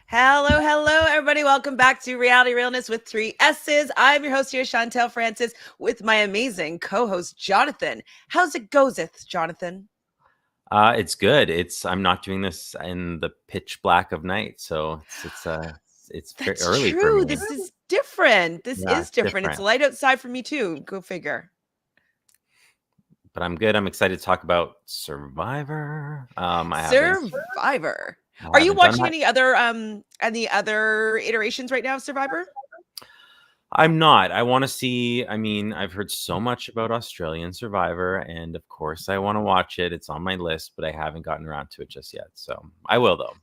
Hello, hello, everybody. Welcome back to Reality Realness with three S's. I'm your host here, Chantele Francis, with my amazing co-host, Jonathan. How's it goeseth, Jonathan? It's good. I'm not doing this in the pitch black of night, so it's very That's early for true. me. This is different. This Yeah, is it's different. It's different, light outside for me too. Go figure. but I'm good. I'm excited to talk about Survivor. Survivor. I Are you haven't done watching that. any other iterations right now of Survivor? I'm not. I want to see. I mean, I've heard so much about Australian Survivor, and of course, I want to watch it. It's on my list, but I haven't gotten around to it just yet. So I will, though.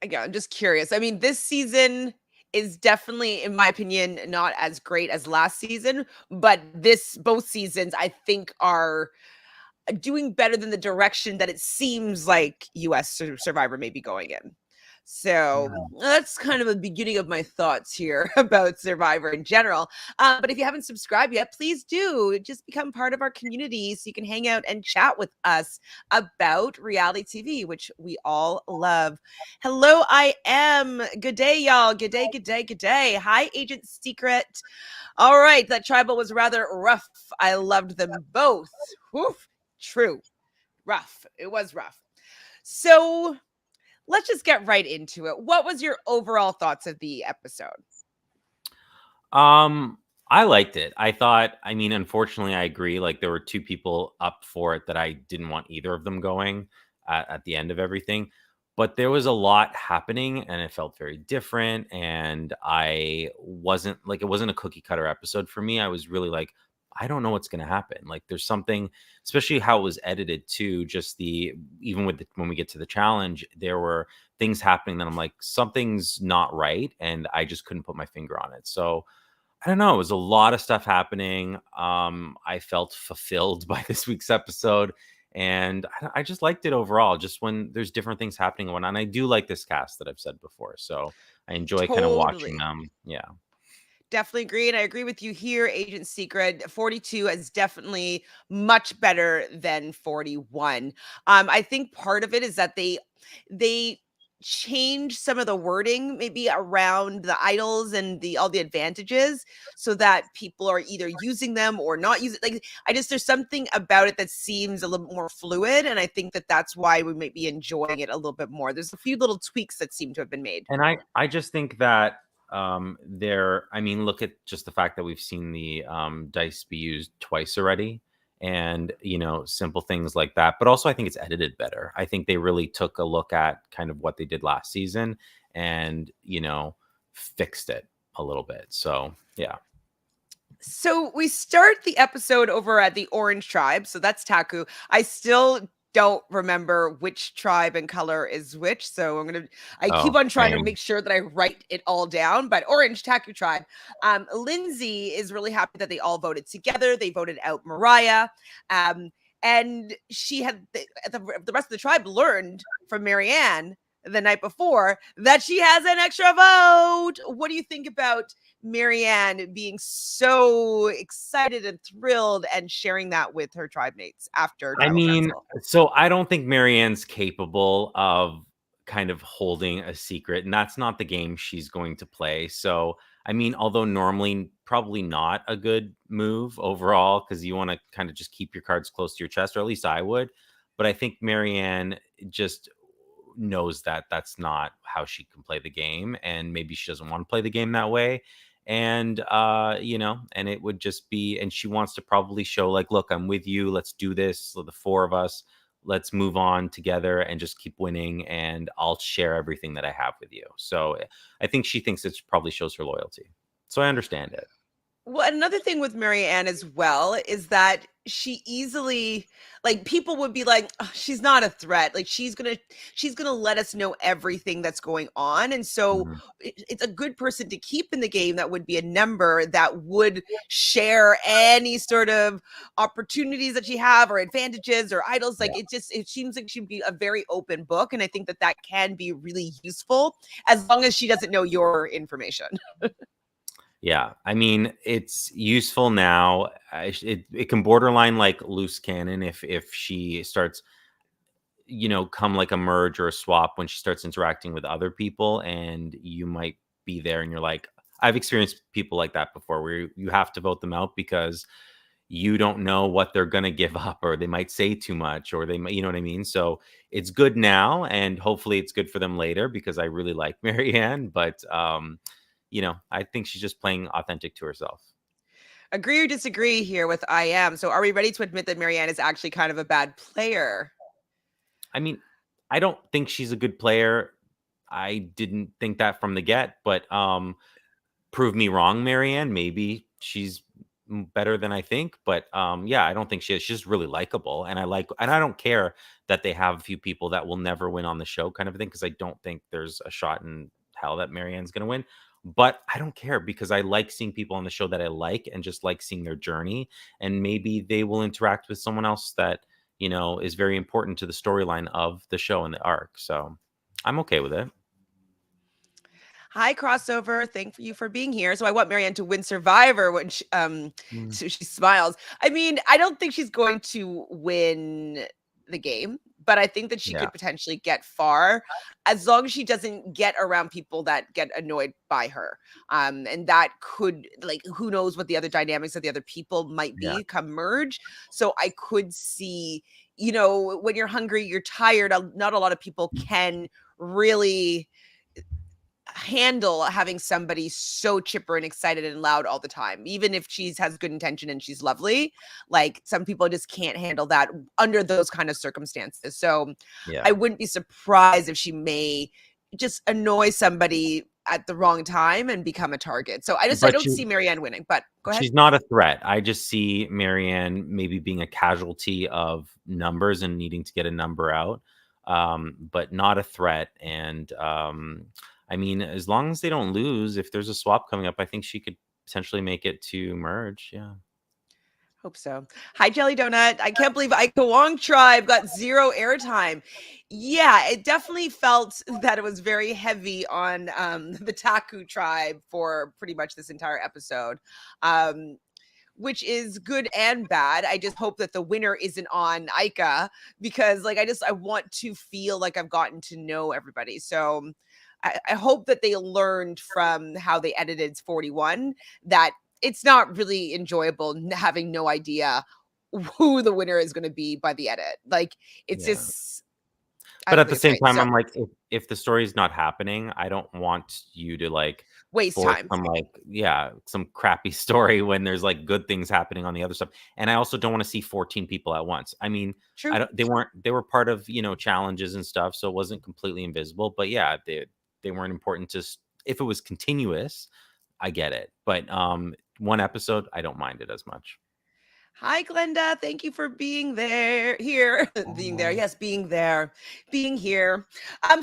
Again, I'm just curious. I mean, this season is definitely, in my opinion, not as great as last season, but both seasons I think are doing better than the direction that it seems like US Survivor may be going in. So that's kind of the beginning of my thoughts here about Survivor in general. But if you haven't subscribed yet, please do just become part of our community so you can hang out and chat with us about reality TV, which we all love. Hello, I am. Good day, y'all. Good day, good day, good day. Hi, Agent Secret. All right, that tribal was rather rough. I loved them both. Woof. True. Rough. It was rough. So let's just get right into it. What was your overall thoughts of the episode? I liked it. I mean, unfortunately, I agree. Like, there were two people up for it that I didn't want either of them going at the end of everything. But there was a lot happening and it felt very different. And I wasn't like, it wasn't a cookie cutter episode for me. I was really like, I don't know what's going to happen. Like, there's something, especially how it was edited too. Even when we get to the challenge, there were things happening that I'm like, something's not right. And I just couldn't put my finger on it. So, I don't know. It was a lot of stuff happening. I felt fulfilled by this week's episode, and I just liked it overall. Just when there's different things happening going on, I do like this cast that I've said before, so I enjoy kind of watching Totally. them. Yeah. Definitely agree. And I agree with you here, Agent Secret. 42 is definitely much better than 41. I think part of it is that they change some of the wording maybe around the idols and the all the advantages so that people are either using them or not using, like, there's something about it that seems a little bit more fluid, and I think that that's why we might be enjoying it a little bit more. There's a few little tweaks that seem to have been made. And I just think that I mean, look at just the fact that we've seen the dice be used twice already, and simple things like that. But also, I think it's edited better. I think they really took a look at kind of what they did last season and fixed it a little bit. So yeah. So we start the episode over at the Orange Tribe. So that's Taku. I still don't remember which tribe and color is which. So I keep Oh, on trying to same. make sure that I write it all down. But Orange Taku Tribe. Lindsay is really happy that they all voted together. They voted out Mariah. And she had the rest of the tribe learned from Marianne the night before that she has an extra vote. What do you think about Marianne being so excited and thrilled and sharing that with her tribe mates after I tribal mean, council? so I don't think Marianne's capable of kind of holding a secret, and that's not the game she's going to play. So, I mean, although normally probably not a good move overall, because you want to kind of just keep your cards close to your chest, or at least I would. But I think Marianne just knows that that's not how she can play the game, and maybe she doesn't want to play the game that way. And and it would just be, and she wants to probably show like, look, I'm with you, let's do this, so the four of us, let's move on together and just keep winning, and I'll share everything that I have with you. So I think she thinks it probably shows her loyalty, so I understand it. Well, another thing with Marianne as well is that she easily, like, people would be like, "Oh, she's not a threat. Like, she's gonna let us know everything that's going on." And so Mhm. it's a good person to keep in the game that would be a number that would share any sort of opportunities that she have or advantages or idols. Like, it seems like she'd be a very open book. And I think that that can be really useful as long as she doesn't know your information. Yeah, I mean, it's useful now. It can borderline like loose cannon if she starts, come like a merge or a swap when she starts interacting with other people, and you might be there and you're like, I've experienced people like that before where you have to vote them out because you don't know what they're going to give up, or they might say too much, or they might, you know what I mean? So it's good now, and hopefully it's good for them later because I really like Marianne, but I think she's just playing authentic to herself. Agree or disagree here with I am. So are we ready to admit that Marianne is actually kind of a bad player? I mean, I don't think she's a good player. I didn't think that from the get, but prove me wrong, Marianne. Maybe she's better than I think, but yeah, I don't think she is. She's just really likable, and I don't care that they have a few people that will never win on the show, kind of a thing, because I don't think there's a shot in hell that Marianne's going to win. But I don't care because I like seeing people on the show that I like, and just like seeing their journey, and maybe they will interact with someone else that is very important to the storyline of the show and the arc. So I'm okay with it. Hi, crossover. Thank you for being here. So I want Marianne to win Survivor when Mm, so she smiles. I mean, I don't think she's going to win the game, but I think that she yeah, could potentially get far as long as she doesn't get around people that get annoyed by her. And that could, like, who knows what the other dynamics of the other people might yeah. be come merge. So I could see, when you're hungry, you're tired. Not a lot of people can really handle having somebody so chipper and excited and loud all the time, even if she's has good intention and she's lovely. Like, some people just can't handle that under those kind of circumstances. So Yeah. I wouldn't be surprised if she may just annoy somebody at the wrong time and become a target. So I But don't see Marianne winning, but go ahead. she's not a threat. I just see Marianne maybe being a casualty of numbers and needing to get a number out, but not a threat. And I mean, as long as they don't lose, if there's a swap coming up, I think she could potentially make it to merge. Yeah. Hope so. Hi, Jelly Donut. I can't believe Ika Wong Tribe got zero airtime. Yeah, it definitely felt that it was very heavy on the Taku tribe for pretty much this entire episode, um, which is good and bad. I just hope that the winner isn't on Ika because, like, I want to feel like I've gotten to know everybody. So I hope that they learned from how they edited 41 that it's not really enjoyable having no idea who the winner is going to be by the edit. Like, it's Yeah. just, I But don't at the think it's same right. time, So I'm like, if the story's not happening, I don't want you to like waste force time. some like, yeah, some crappy story when there's like good things happening on the other stuff. And I also don't want to see 14 people at once. I mean, I True. don't they were part of, challenges and stuff, so it wasn't completely invisible. But yeah, they weren't important to if it was continuous, I get it. But one episode, I don't mind it as much. Hi, Glenda. Thank you for being there. Here, being there. Oh, Yes, being there, being here.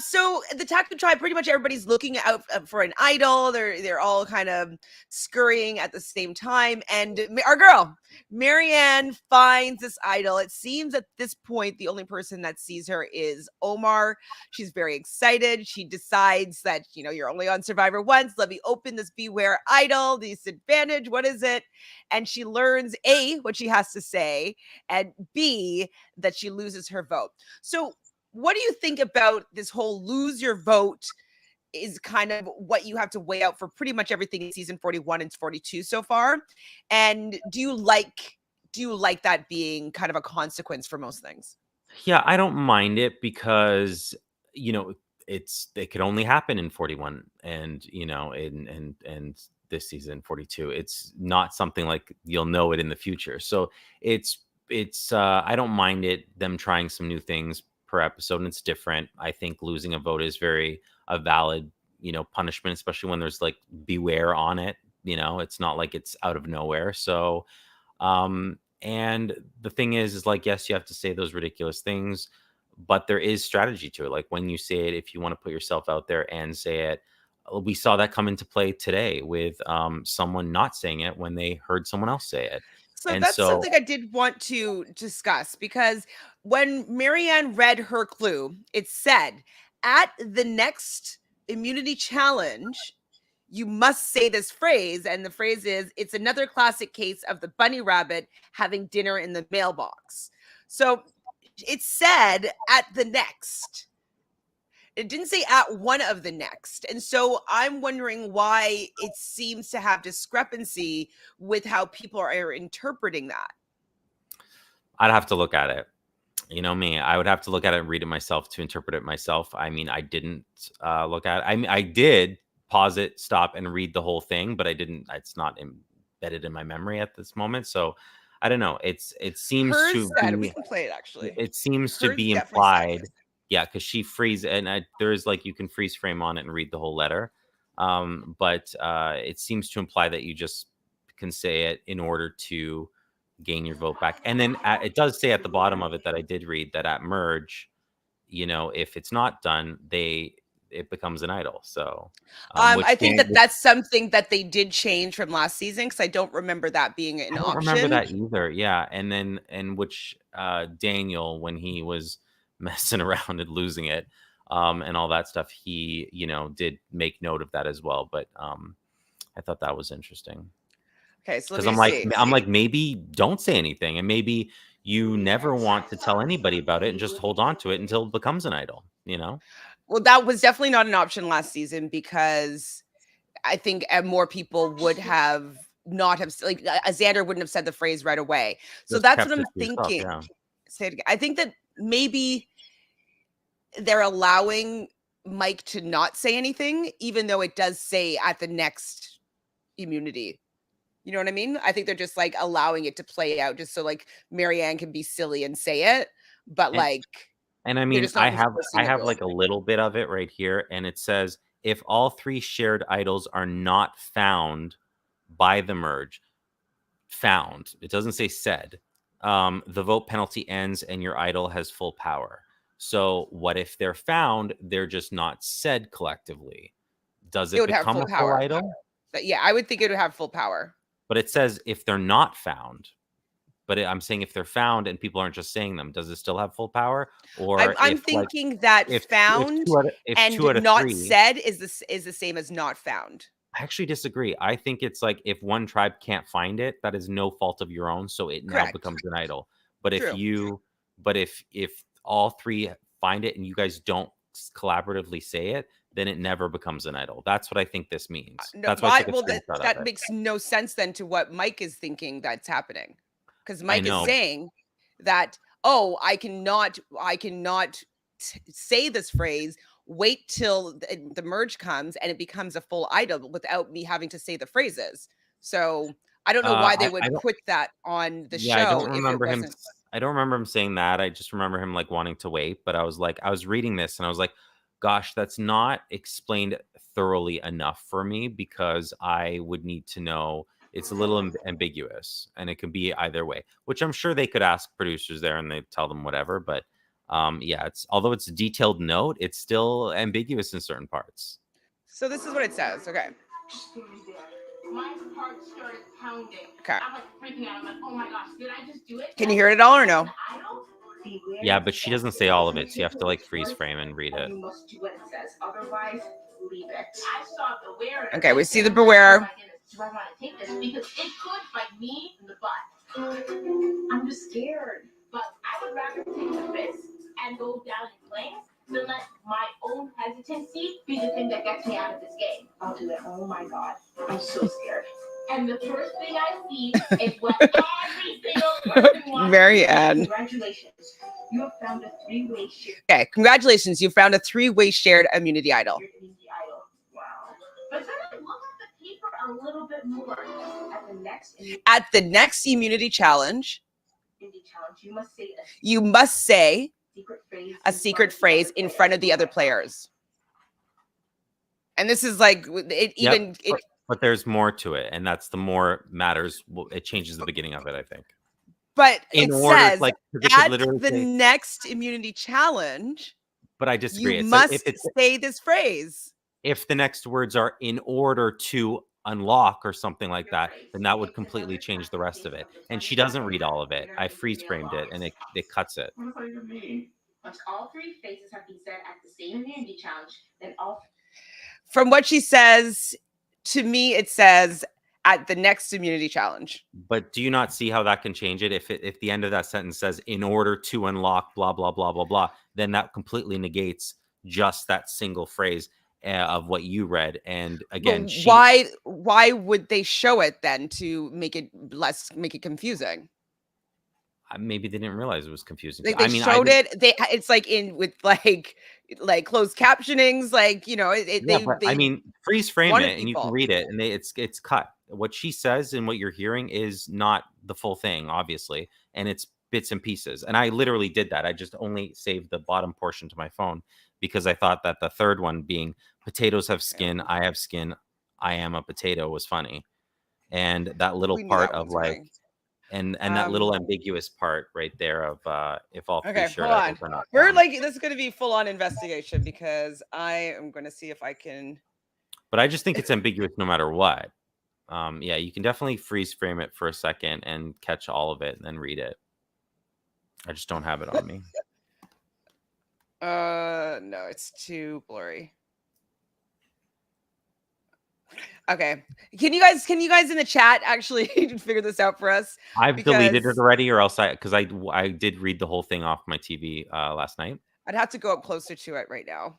So the Taku tribe, pretty much everybody's looking out for an idol. They're all kind of scurrying at the same time, and our girl Marianne finds this idol. It seems at this point the only person that sees her is Omar. She's very excited. She decides that you're only on Survivor once. Let me open this Beware idol. Disadvantage. What is it? And she learns A, what she has to say, and B, that she loses her vote. So, what do you think about this whole lose your vote is kind of what you have to weigh out for pretty much everything in season 41 and 42 so far? And do you like that being kind of a consequence for most things? yeah, I don't mind it because, you know, it could only happen in 41 and, and this season 42. It's not something like you'll know it in the future. So I don't mind it them trying some new things per episode, and it's different. I think losing a vote is very a valid, punishment, especially when there's like beware on it. It's not like it's out of nowhere. So and the thing is like, yes, you have to say those ridiculous things, but there is strategy to it. Like when you say it, if you want to put yourself out there and say it, we saw that come into play today with someone not saying it when they heard someone else say it. So And that's so, something I did want to discuss because when Marianne read her clue, it said, at the next immunity challenge, you must say this phrase. And the phrase is, it's another classic case of the bunny rabbit having dinner in the mailbox. So It said at the next. It didn't say at one of the next. And so I'm wondering why it seems to have discrepancy with how people are interpreting that. I'd have to look at it. You know me, I would have to look at it and read it myself to interpret it myself. I mean, I didn't look at it. I mean, I did pause it, stop, and read the whole thing, but I didn't. It's not embedded in my memory at this moment. So I don't know. It seems Hers to said, we be can play it actually. it seems to Hers be definitely said implied. this. Yeah, because she freeze and there is like you can freeze frame on it and read the whole letter. But it seems to imply that you just can say it in order to gain your vote back. And then it does say at the bottom of it that I did read that at merge, if it's not done, it becomes an idol. So, I think that that's something that they did change from last season because I don't remember that being an I don't remember option. that either. Yeah, and which Daniel, when he was messing around and losing it, and all that stuff, he did make note of that as well. But I thought that was interesting. Okay, so let Because me just see. I'm like, maybe don't say anything, and maybe you never want to tell anybody about it, and just hold on to it until it becomes an idol. Well, that was definitely not an option last season because I think more people would have not have like Xander wouldn't have said the phrase right away. So Just that's what kept I'm it to yourself. thinking. Yeah, Say it again. I think that maybe they're allowing Mike to not say anything, even though it does say at the next immunity. You know what I mean? I think they're just like allowing it to play out just so like Marianne can be silly and say it, but and like I they're mean, just not I enforcing the have rule. like a little bit of it right here, and it says if all three shared idols are not found by the merge, found. It doesn't say said. The vote penalty ends and your idol has full power. So what if they're found? They're just not said collectively. Does It it would have become full a full power. idol? But yeah, I would think it would have full power. But it says if they're not found. But I'm saying if they're found and people aren't just saying them, does it still have full power? Or I'm thinking that if found two and out of not three, said is the same as not found. I actually disagree. I think it's like if one tribe can't find it, that is no fault of your own, so it now Correct. becomes an idol. But if True. you, but if all three find it and you guys don't collaboratively say it, then it never becomes an idol. That's what I think this means. No, That's why I why? took a Well, screenshot of that it. makes no sense then to what Mike is thinking that's happening, because I Mike is know. saying that oh, I cannot say this phrase. Wait till the merge comes and it becomes a full idol without me having to say the phrases. So I don't know why they I would don't. put that on the Yeah, I show don't if it remember him. wasn't I don't remember him saying that. I just remember him like wanting to wait. But I was like, I was reading this and I was like, gosh, that's not explained thoroughly enough for me because I would need to know. It's a little ambiguous and it could be either way, which I'm sure they could ask producers there and they tell them whatever. But yeah, it's although it's a detailed note, it's still ambiguous in certain parts. So this is what it says. Okay. My heart started pounding. Okay. I'm like freaking out. I'm like, oh my gosh, did I just do it? Can you hear it all or no? Yeah, but she doesn't say all of it, so you have to like freeze frame and read it. You must do what it says. Otherwise, leave it. I saw the beware. Okay, we see the beware. Do I want to take this? Because it could bite me in the butt. I'm just scared. But I would rather take the risk and go down in flames than let my own hesitancy be the thing that gets me out of this game. I'll do it. Oh my god. I'm so scared. And the first thing I see is what every single person wants. Marianne. Congratulations. You have found a three-way shared. Okay, congratulations. You found a three-way shared immunity idol. Wow. But then I look at the paper a little bit more. At the next immunity challenge, you must say a secret phrase in front of the other players. And this is like it even Yep, but there's more to it, and that's the more matters. It changes the beginning of it, I think. But In it order, says like, 'cause it could at literally the say- next immunity challenge, But I disagree. you It says must say this phrase. if the next words are in order to unlock or something like that, then that would completely change the rest of it. And she doesn't read all of it. I freeze framed it, and it cuts it. Once all three phrases have been said at the same immunity challenge, then all. From what she says, to me, it says at the next immunity challenge. But do you not see how that can change it? If the end of that sentence says in order to unlock blah blah blah blah blah, then that completely negates just that single phrase of what you read. And But again, why would they show it then to make it confusing? maybe they didn't realize it was confusing. Like I they mean, I showed didn't. it. It's like in with like closed captionings. Like Yeah, but I they mean, freeze frame wanted it and you can people. read it, and it's cut. What she says and what you're hearing is not the full thing, obviously, and it's bits and pieces. And I literally did that. I just only saved the bottom portion to my phone because I thought that the third one being potatoes have skin, I have skin, I am a potato was funny. And that little We knew part that of one's like coming. and that little ambiguous part right there of if all three Okay, shirt hold on. items are not We're found. like this is going to be full on investigation because I am going to see if I can. But I just think it's ambiguous no matter what. Yeah, you can definitely freeze frame it for a second and catch all of it and then read it. I just don't have it on me. No, it's too blurry. Okay. Can you guys in the chat actually figure this out for us? I've deleted it Because already, or else because I did read the whole thing off my TV last night. I'd have to go up closer to it right now.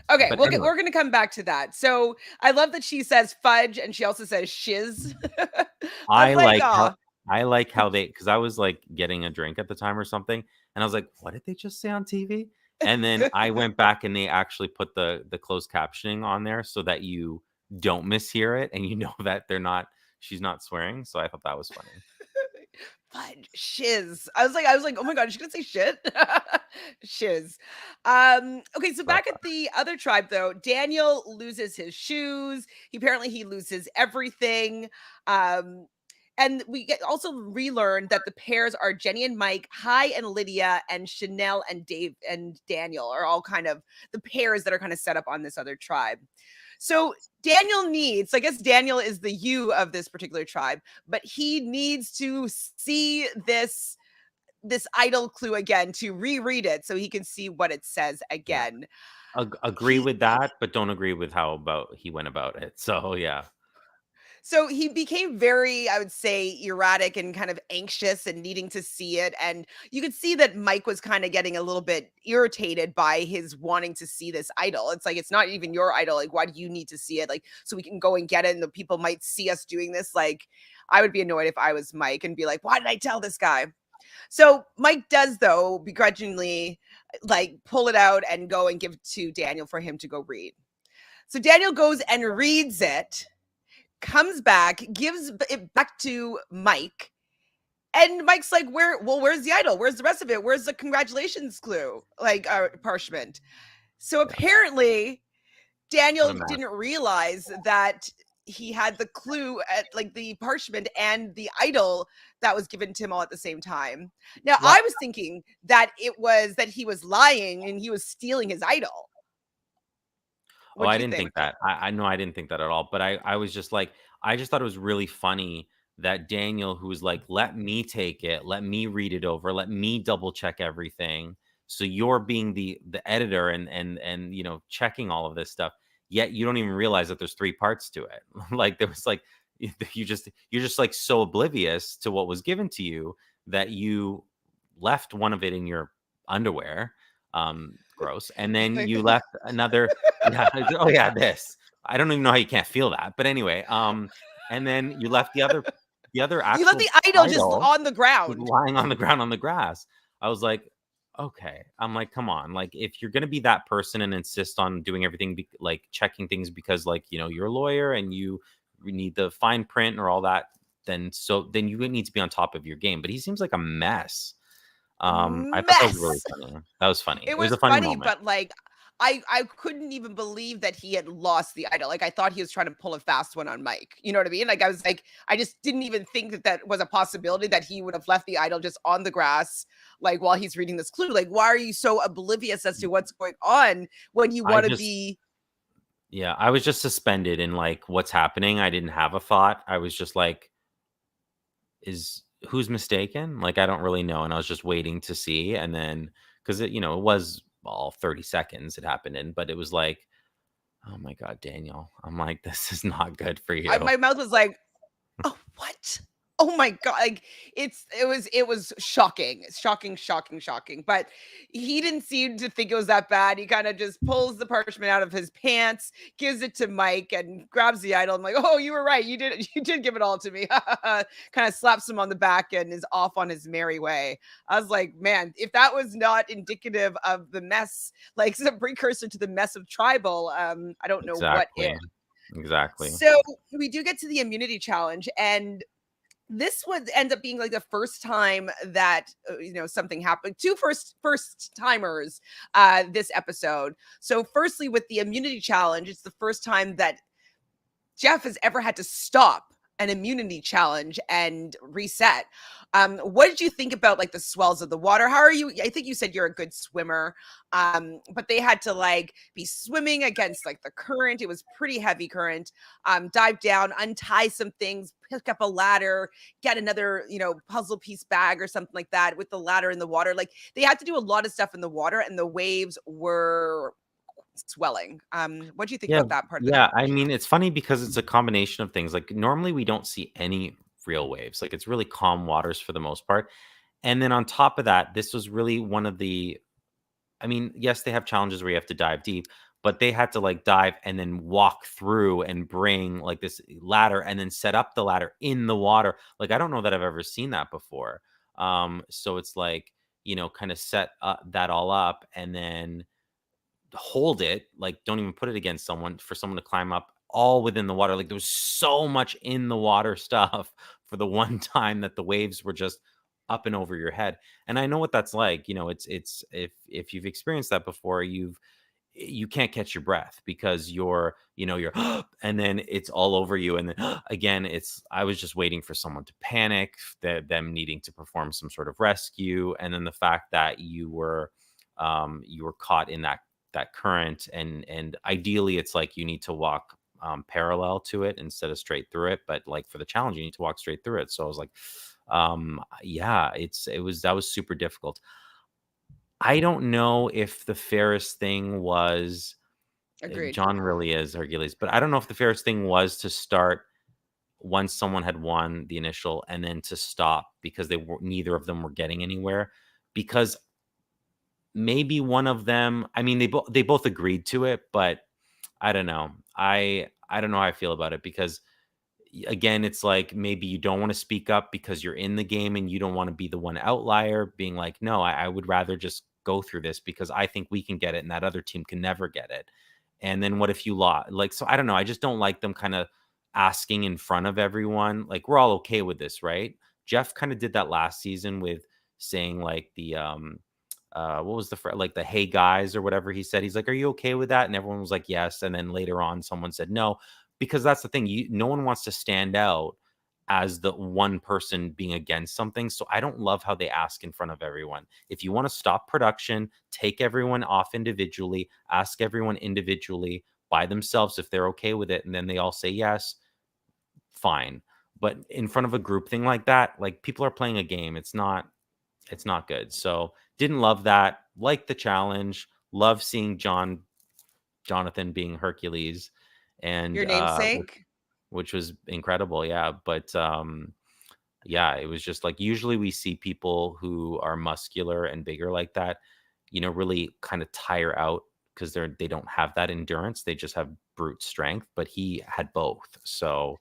Okay, But anyway, we're going to come back to that. So I love that she says fudge and she also says shiz. I I was like, like oh, how they because I was like getting a drink at the time or something, and I was like, what did they just say on TV? And then I went back and they actually put the closed captioning on there so that you don't mishear it and you know that she's not swearing. So I thought that was funny. fudge, shiz. I was like, oh my god, is she gonna say shit? Shiz. Okay, so That's what I back at thought. the other tribe though, Daniel loses his shoes. He loses everything. Um, and also relearn that the pairs are Jenny and Mike, Hi and Lydia, and Chanel and Dave and Daniel are all kind of the pairs that are kind of set up on this other tribe. So I guess Daniel is the you of this particular tribe, but he needs to see this idol clue again to reread it so he can see what it says Yeah. again. Agree He with that, but don't agree with how about he went about it. So yeah. So he became very, I would say, erratic and kind of anxious and needing to see it. And you could see that Mike was kind of getting a little bit irritated by his wanting to see this idol. It's like, it's not even your idol. Like, why do you need to see it? Like, so we can go and get it and the people might see us doing this. Like, I would be annoyed if I was Mike and be like, why did I tell this guy? So Mike does, though, begrudgingly, like, pull it out and go and give it to Daniel for him to go read. So Daniel goes and reads it, comes back, gives it back to Mike. And Mike's like, where's the idol? Where's the rest of it? Where's the congratulations clue? Like, parchment. So Yeah. apparently, What a Daniel mess. didn't realize that he had the clue at like the parchment and the idol that was given to him all at the same time. Now, What? I was thinking that it was that he was lying and he was stealing his idol. Oh, What do I you didn't think? think that. I know I didn't think that at all. But I was just like, I just thought it was really funny that Daniel, who was like, let me take it, let me read it over, let me double check everything. So you're being the editor and checking all of this stuff. Yet you don't even realize that there's three parts to it. Like there was like you're just like so oblivious to what was given to you that you left one of it in your underwear. Gross. And then you left another. Yeah. Oh yeah, this. I don't even know how you can't feel that. But anyway, and then you left the other You let actual the idol just idol on the was ground. lying on the ground on the grass. I was like, okay. I'm like, come on. Like, if you're gonna be that person and insist on doing everything like checking things because like you're a lawyer and you need the fine print or all that, then you need to be on top of your game. But he seems like a mess. I thought that was really Mess. funny. That was funny. It It was was a funny funny, moment. but like I couldn't even believe that he had lost the idol. Like I thought he was trying to pull a fast one on Mike. You know what I mean? Like I was like, I just didn't even think that that was a possibility that he would have left the idol just on the grass, like while he's reading this clue. Like, why are you so oblivious as to what's going on when you I want to just be? Yeah, I was just suspended in like what's happening. I didn't have a thought. I was just like, is who's mistaken? Like I don't really know. And I was just waiting to see. And then because it was all 30 seconds it happened in, but it was like, oh my God, Daniel. I'm like, this is not good for you. My mouth was like, What? Oh my god, like, it was shocking, shocking, shocking, shocking, but he didn't seem to think it was that bad. He kinda just pulls the parchment out of his pants, gives it to Mike, and grabs the idol. I'm like, "Oh, you were right. You did give it all to me." Kinda slaps him on the back and is off on his merry way. I was like, "Man, if that was not indicative of the mess, like, some precursor to the mess of tribal, I don't know what is." Exactly. Exactly. So, we do get to the immunity challenge, and this would end up being like the first time that something happened. Two first timers this episode. So firstly, with the immunity challenge, it's the first time that Jeff has ever had to stop an immunity challenge and reset. What did you think about like the swells of the water? How are you? I think you said you're a good swimmer. But they had to like be swimming against like the current. It was pretty heavy current. Dive down, untie some things, pick up a ladder, get another, puzzle piece bag or something like that with the ladder in the water. Like they had to do a lot of stuff in the water, and the waves were swelling. What do you think Yeah, about that part of the yeah. I challenge? mean, it's funny because it's a combination of things. Like normally we don't see any real waves. Like it's really calm waters for the most part. And then on top of that, this was really one of the I mean, yes, they have challenges where you have to dive deep, but they had to like dive and then walk through and bring like this ladder and then set up the ladder in the water. Like I don't know that I've ever seen that before. So it's like, kind of set that all up and then hold it, like don't even put it against someone for someone to climb up all within the water. Like there was so much in the water stuff for the one time that the waves were just up and over your head. And I know what that's like. It's if you've experienced that before, you can't catch your breath because you're and then it's all over you and then again I was just waiting for someone to panic, them needing to perform some sort of rescue, and then the fact that you were caught in that current, and ideally it's like you need to walk parallel to it instead of straight through it, but like for the challenge you need to walk straight through it. So I was like, yeah, that was super difficult. I don't know if the fairest thing was Agreed. John really is Hercules, but I don't know if the fairest thing was to start once someone had won the initial and then to stop because neither of them were getting anywhere, because maybe one of them, I mean, they both agreed to it, but I don't know. I don't know how I feel about it because again, it's like maybe you don't want to speak up because you're in the game and you don't want to be the one outlier being like, no, I would rather just go through this because I think we can get it and that other team can never get it. And then what if you lost? Like, so I don't know. I just don't like them kind of asking in front of everyone. Like, we're all okay with this, right? Jeff kind of did that last season with saying like what was like the hey guys or whatever he said. He's like, are you okay with that? And everyone was like, yes. And then later on, someone said no, because that's the thing. No one wants to stand out as the one person being against something. So I don't love how they ask in front of everyone. If you want to stop production, take everyone off individually, ask everyone individually by themselves if they're okay with it, and then they all say yes, fine. But in front of a group thing like that, like people are playing a game. It's not good. So didn't love that. Like the challenge. Love seeing Jonathan being Hercules, and Your namesake? which was incredible. Yeah, but yeah, it was just like usually we see people who are muscular and bigger like that, really kind of tire out because they don't have that endurance. They just have brute strength. But he had both. So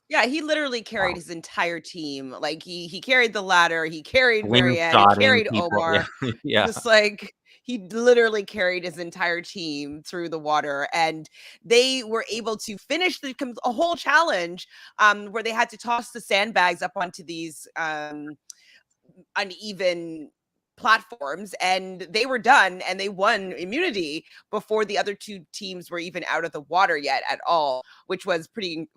Yeah, he literally carried wow. his entire team. Like he carried the ladder, he carried Marianne, he Slingshotting carried people. Yeah, Omar. yeah. Just like he literally carried his entire team through the water, and they were able to finish a whole challenge where they had to toss the sandbags up onto these uneven platforms, and they were done and they won immunity before the other two teams were even out of the water yet at all, which was pretty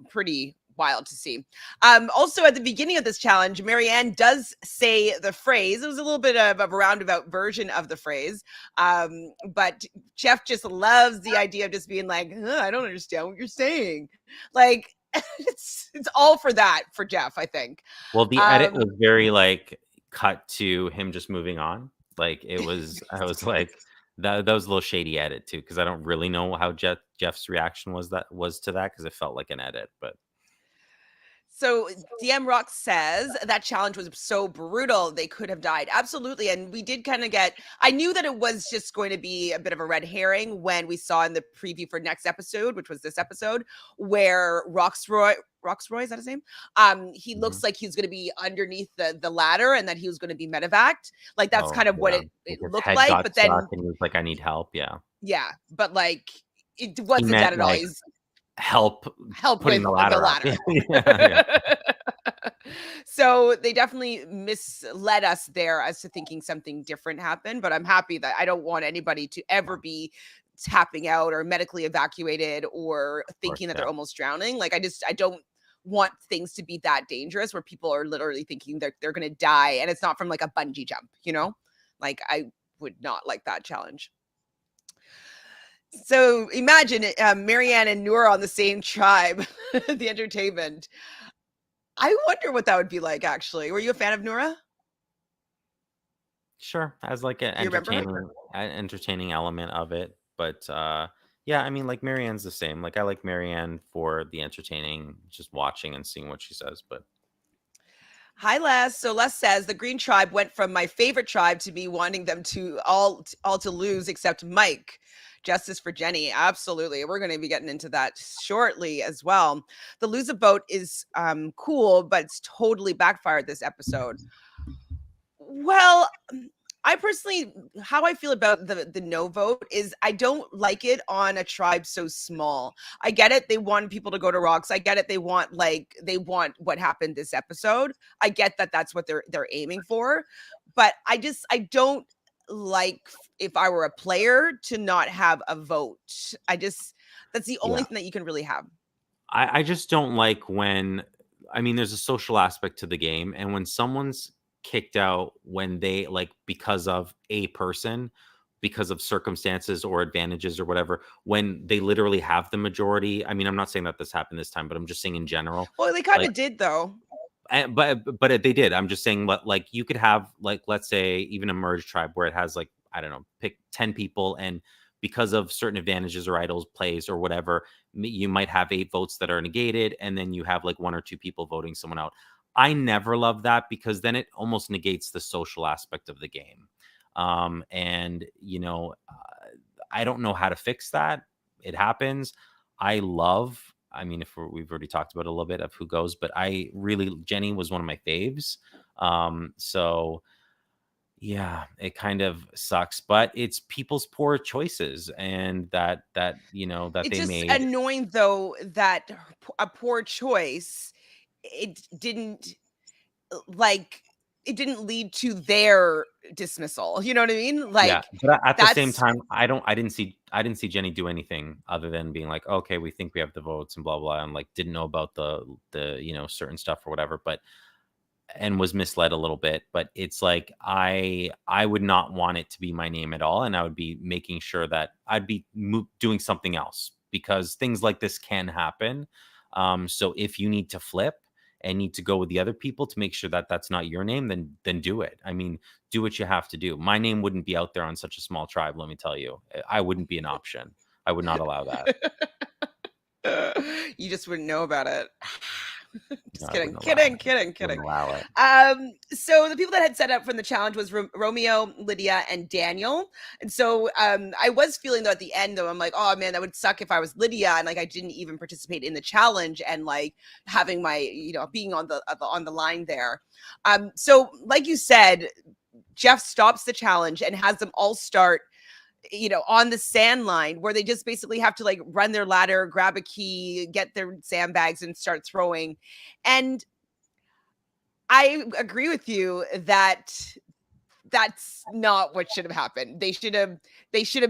wild to see. Also at the beginning of this challenge, Marianne does say the phrase. It was a little bit of a roundabout version of the phrase, but Jeff just loves the idea of just being like, I don't understand what you're saying. Like it's all for that for Jeff, I think. Well, the edit um was very, like, cut to him just moving on. Like, I was like, that was a little shady edit too, because I don't really know how Jeff's reaction was to that, because it felt like an edit, but So DM Rock says that challenge was so brutal they could have died. Absolutely. And we did kind of I knew that it was just going to be a bit of a red herring when we saw in the preview for next episode, which was this episode, where Roxroy, is that his name? He looks like he's going to be underneath the ladder and that he was going to be medevaced. Like that's kind of what it His looked head like. got But then, stuck and he was like, I need help. Yeah. yeah, but like it He wasn't that meant at all. like He's help with putting the the ladder up. ladder. Yeah. So they definitely misled us there as to thinking something different happened, but I'm happy that I don't want anybody to ever be tapping out or medically evacuated or thinking that they're almost drowning. Like I don't want things to be that dangerous where people are literally thinking they're going to die and it's not from like a bungee jump, you know? Like I would not like that challenge. So imagine Marianne and Noor on the same tribe, the entertainment. I wonder what that would be like, actually. Were you a fan of Noura? Sure, as like an entertaining element of it. But yeah, I mean, like Marianne's the same. Like I like Marianne for the entertaining, just watching and seeing what she says. But hi, Les. So Les says the Green Tribe went from my favorite tribe to me wanting them to all to lose except Mike. Justice for Jenny. Absolutely. We're going to be getting into that shortly as well. The lose a vote is cool, but it's totally backfired this episode. Well, I personally, how I feel about the no vote is I don't like it on a tribe so small. I get it. They want people to go to Rocks. I get it. They want what happened this episode. I get that that's what they're aiming for, but I don't like if I were a player to not have a vote. That's the only thing that you can really have. I just don't like when, I mean, there's a social aspect to the game, and when someone's kicked out when they like because of a person, because of circumstances or advantages or whatever, when they literally have the majority. I mean, I'm not saying that this happened this time, but I'm just saying in general. Well, they kind of did though. But they did. I'm just saying, like you could have like, let's say even a merged tribe where it has like, I don't know, pick 10 people, and because of certain advantages or idols plays or whatever, you might have 8 votes that are negated, and then you have like 1 or 2 people voting someone out. I never love that because then it almost negates the social aspect of the game. And you know, I don't know how to fix that. It happens. I mean, we've already talked about a little bit of who goes, but Jenny was one of my faves. So yeah, it kind of sucks, but it's people's poor choices and that you know that it's they just made. annoying though that a poor choice, it didn't lead to their dismissal. You know what I mean? Like, Yeah, but at the same time, I didn't see Jenny do anything other than being like, okay, we think we have the votes and blah blah, and like didn't know about the you know certain stuff or whatever, but and was misled a little bit. But it's like I would not want it to be my name at all, and I would be making sure that I'd be doing something else because things like this can happen. So if you need to flip and need to go with the other people to make sure that that's not your name, then do it. I mean, do what you have to do. My name wouldn't be out there on such a small tribe. Let me tell you, I wouldn't be an option. I would not allow that. You just wouldn't know about it. Just No, kidding. Allow it. So the people that had set up from the challenge was Romeo, Lydia, and Daniel. And so I was feeling though at the end though, I'm like, oh man, that would suck if I was Lydia and like I didn't even participate in the challenge and like having my, you know, being on the line there. So like you said, Jeff stops the challenge and has them all start, you know, on the sand line where they just basically have to like run their ladder, grab a key, get their sandbags and start throwing. And I agree with you that that's not what should have happened. They should have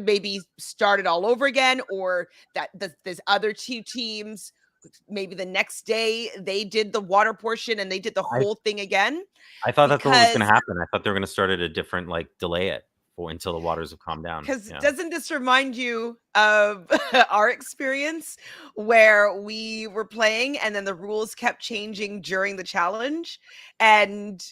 maybe started all over again, or that there's other 2 teams. Maybe the next day they did the water portion and they did the whole thing again. I thought that's what was going to happen. I thought they were going to start at a different, like delay it until the waters have calmed down. Because doesn't this remind you of our experience where we were playing and then the rules kept changing during the challenge? And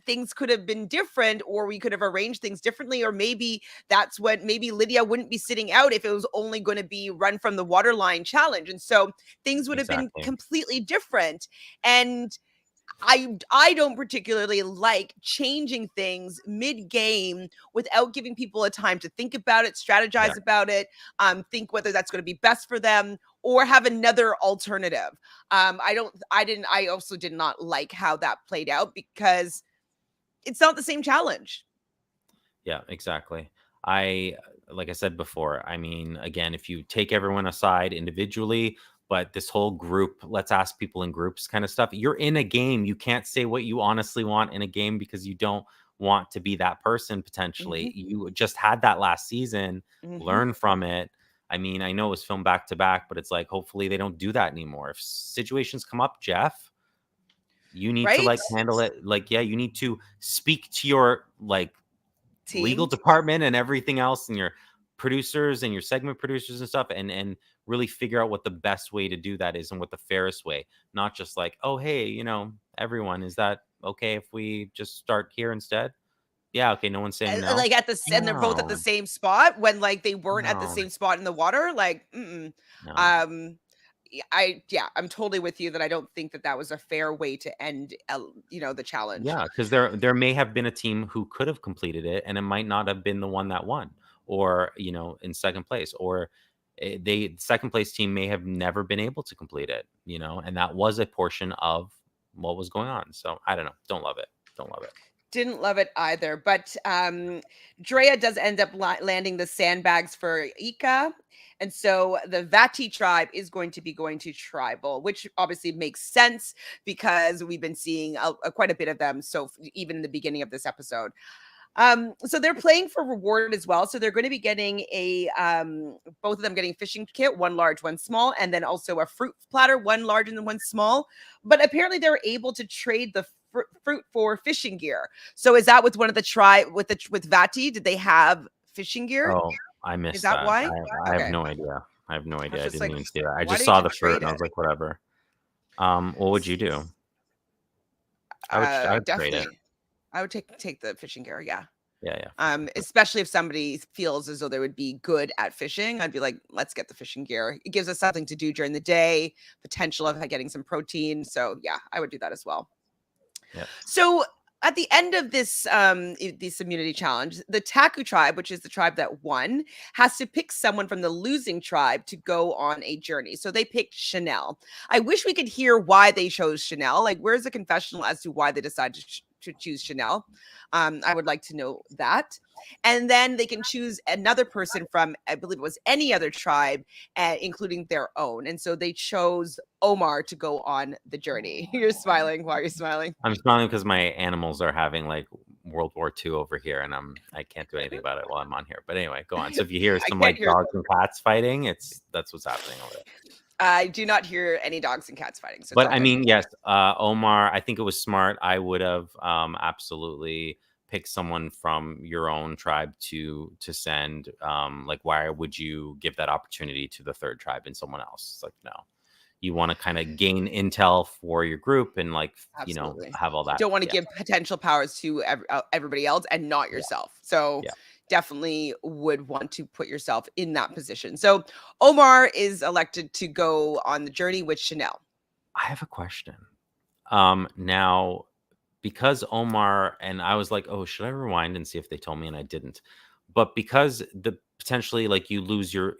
things could have been different, or we could have arranged things differently, or maybe that's what, maybe Lydia wouldn't be sitting out if it was only going to be run from the waterline challenge. And so things would have been Exactly. completely different. And I don't particularly like changing things mid-game without giving people a time to think about it, strategize Yeah. about it, think whether that's going to be best for them, or have another alternative. I also did not like how that played out, because it's not the same challenge. Yeah, exactly. Like I said before, I mean, again, if you take everyone aside individually, but this whole group, let's ask people in groups kind of stuff, you're in a game. You can't say what you honestly want in a game because you don't want to be that person potentially. You just had that last season, Mm-hmm. learn from it. I mean, I know it was filmed back to back, but it's like, hopefully they don't do that anymore. If situations come up, Jeff, you need to Right? like handle it. Like, yeah, you need to speak to your like legal Team. department and everything else, and your producers and your segment producers and stuff, and really figure out what the best way to do that is and what the fairest way, not just like, oh hey, everyone, is that okay if we just start here instead? Yeah, okay, no one's saying no. Like and they're both at the No, same spot when like they weren't at the no, same spot in the water. Like, mm-mm. no. um I'm totally with you that I don't think that that was a fair way to end the challenge. Yeah, because there may have been a team who could have completed it, and it might not have been the one that won, or in second place, or the second place team may have never been able to complete it, and that was a portion of what was going on. So I don't know. Don't love it. Don't love it. Didn't love it either, but Drea does end up landing the sandbags for Ika, and so the Vati tribe is going to be going to tribal, which obviously makes sense because we've been seeing quite a bit of them. So even in the beginning of this episode, so they're playing for reward as well. So they're going to be getting both of them getting fishing kit, one large, one small, and then also a fruit platter, one large and then one small. But apparently they're able to trade the fruit for fishing gear. So is that with one of the with Vati? Did they have fishing gear? Oh, I Is missed that that. why? I have Okay. no idea. I have no I was idea. I just didn't like, even see that. I why just did saw you the fruit trade and I it? was like, whatever. What would you do? I would trade it. Definitely. I would take the fishing gear. Yeah. Yeah, for sure. Especially if somebody feels as though they would be good at fishing, I'd be like, let's get the fishing gear. It gives us something to do during the day, potential of getting some protein. So yeah, I would do that as well. Yeah. So at the end of this immunity challenge, the Taku tribe, which is the tribe that won, has to pick someone from the losing tribe to go on a journey. So they picked Chanel. I wish we could hear why they chose Chanel. Like, where's the confessional as to why they decided to choose Chanel? I would like to know that. And then they can choose another person from, I believe it was any other tribe, including their own. And so they chose Omar to go on the journey. You're smiling. Why are you smiling? I'm smiling because my animals are having like World War II over here, and I can't do anything about it while I'm on here. But anyway, go on. So if you hear I some can't like hear. dogs and cats fighting, that's what's happening over there. I do not hear any dogs and cats fighting. So But I mean, yes, Omar, I think it was smart. I would have absolutely picked someone from your own tribe to send. Like, why would you give that opportunity to the third tribe and someone else? It's like, no. You want to kind of gain intel for your group and like, absolutely have all that. Don't want to give potential powers to everybody else and not yourself. So definitely would want to put yourself in that position. So Omar is elected to go on the journey with Chanel. I have a question. Now, because Omar, and I was like, oh, should I rewind and see if they told me, and I didn't. But because the potentially like you lose your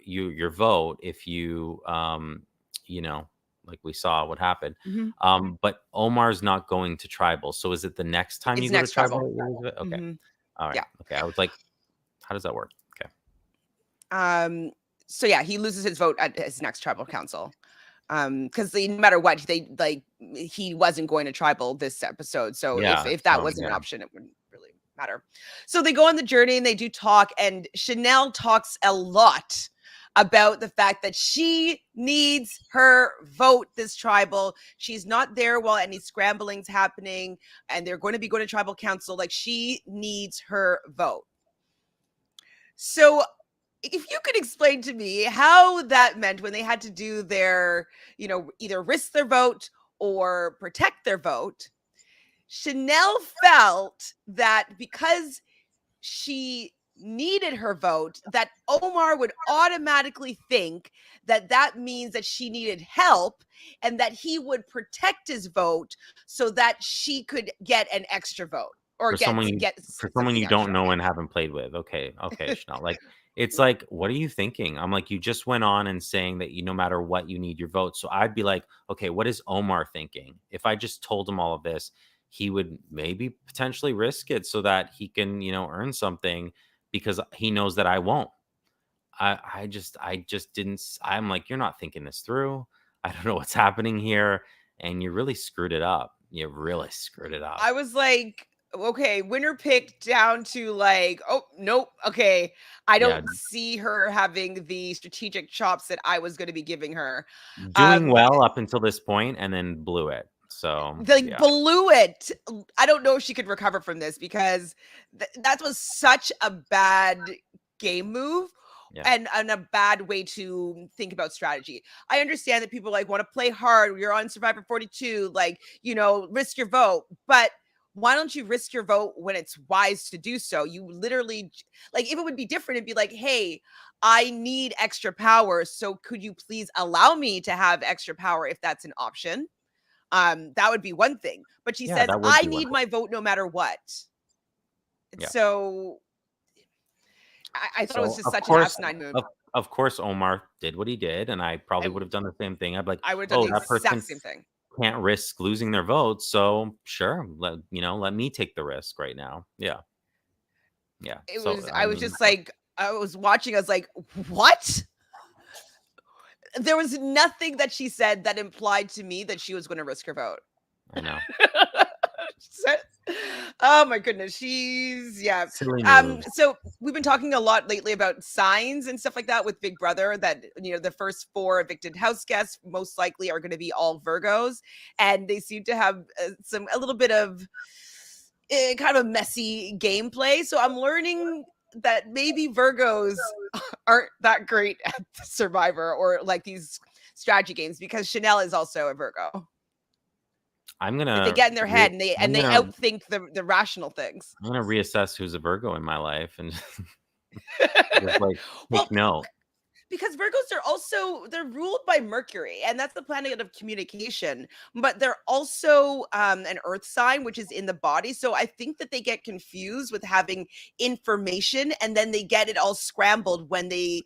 vote if you like we saw what happened. But Omar's not going to tribal. So is it the next time It's you go to next tribal? tribal. Okay. All right. Yeah. Okay. I was like, how does that work? Okay. So yeah, he loses his vote at his next tribal council. Because no matter what, he wasn't going to tribal this episode. So if that wasn't an option, it wouldn't really matter. So they go on the journey and they do talk, and Chanel talks a lot about the fact that she needs her vote this tribal. She's not there while any scrambling's happening, and they're going to be going to tribal council. Like, she needs her vote. So if you could explain to me how that meant when they had to do their, either risk their vote or protect their vote, Chanel felt that because she needed her vote, that Omar would automatically think that that means that she needed help and that he would protect his vote so that she could get an extra vote or For get someone something you don't extra. know and haven't played with. Okay, Chanel. Like, it's like, what are you thinking? I'm like, you just went on and saying that no matter what, you need your vote. So I'd be like, okay, what is Omar thinking? If I just told him all of this, he would maybe potentially risk it so that he can, earn something because he knows that I won't. I just didn't. I'm like, you're not thinking this through. I don't know what's happening here, and you really screwed it up. You really screwed it up. I was like, okay, winner pick down to like, oh, nope. Okay. I Yeah, don't see her having the strategic chops that I was going to be giving her. doing Um, well up until this point, and then blew it. So like yeah, blew it. I don't know if she could recover from this because that was such a bad game move yeah, and a bad way to think about strategy. I understand that people like want to play hard. You're on Survivor 42, like, risk your vote, but why don't you risk your vote when it's wise to do so? You literally, like, if it would be different, it'd be like, hey, I need extra power. So could you please allow me to have extra power if that's an option? That would be one thing. But she yeah. says, That would I be one need thing. my vote no matter what. Yeah. So I thought it was So just such an asinine move. of course, Omar did what he did, and I probably I would have done the same thing. I'd be like, I would have done oh, the that exact person same thing. can't risk losing their votes, so sure, let me take the risk right now. Yeah, yeah. So I I was mean, just like, I was watching, I was like, what? There was nothing that she said that implied to me that she was going to risk her vote. I know. Oh my goodness, she's Silly moves. so we've been talking a lot lately about signs and stuff like that with Big Brother, that the first 4 evicted house guests most likely are going to be all Virgos, and they seem to have a little bit of kind of a messy gameplay. So I'm learning that maybe Virgos aren't that great at Survivor or like these strategy games, because Chanel is also a Virgo. I'm They gonna get in their head and I'm they gonna outthink the rational things. I'm gonna reassess who's a Virgo in my life and just like Well, take note. because Virgos are also, they're ruled by Mercury, and that's the planet of communication, but they're also an earth sign, which is in the body. So I think that they get confused with having information, and then they get it all scrambled when they,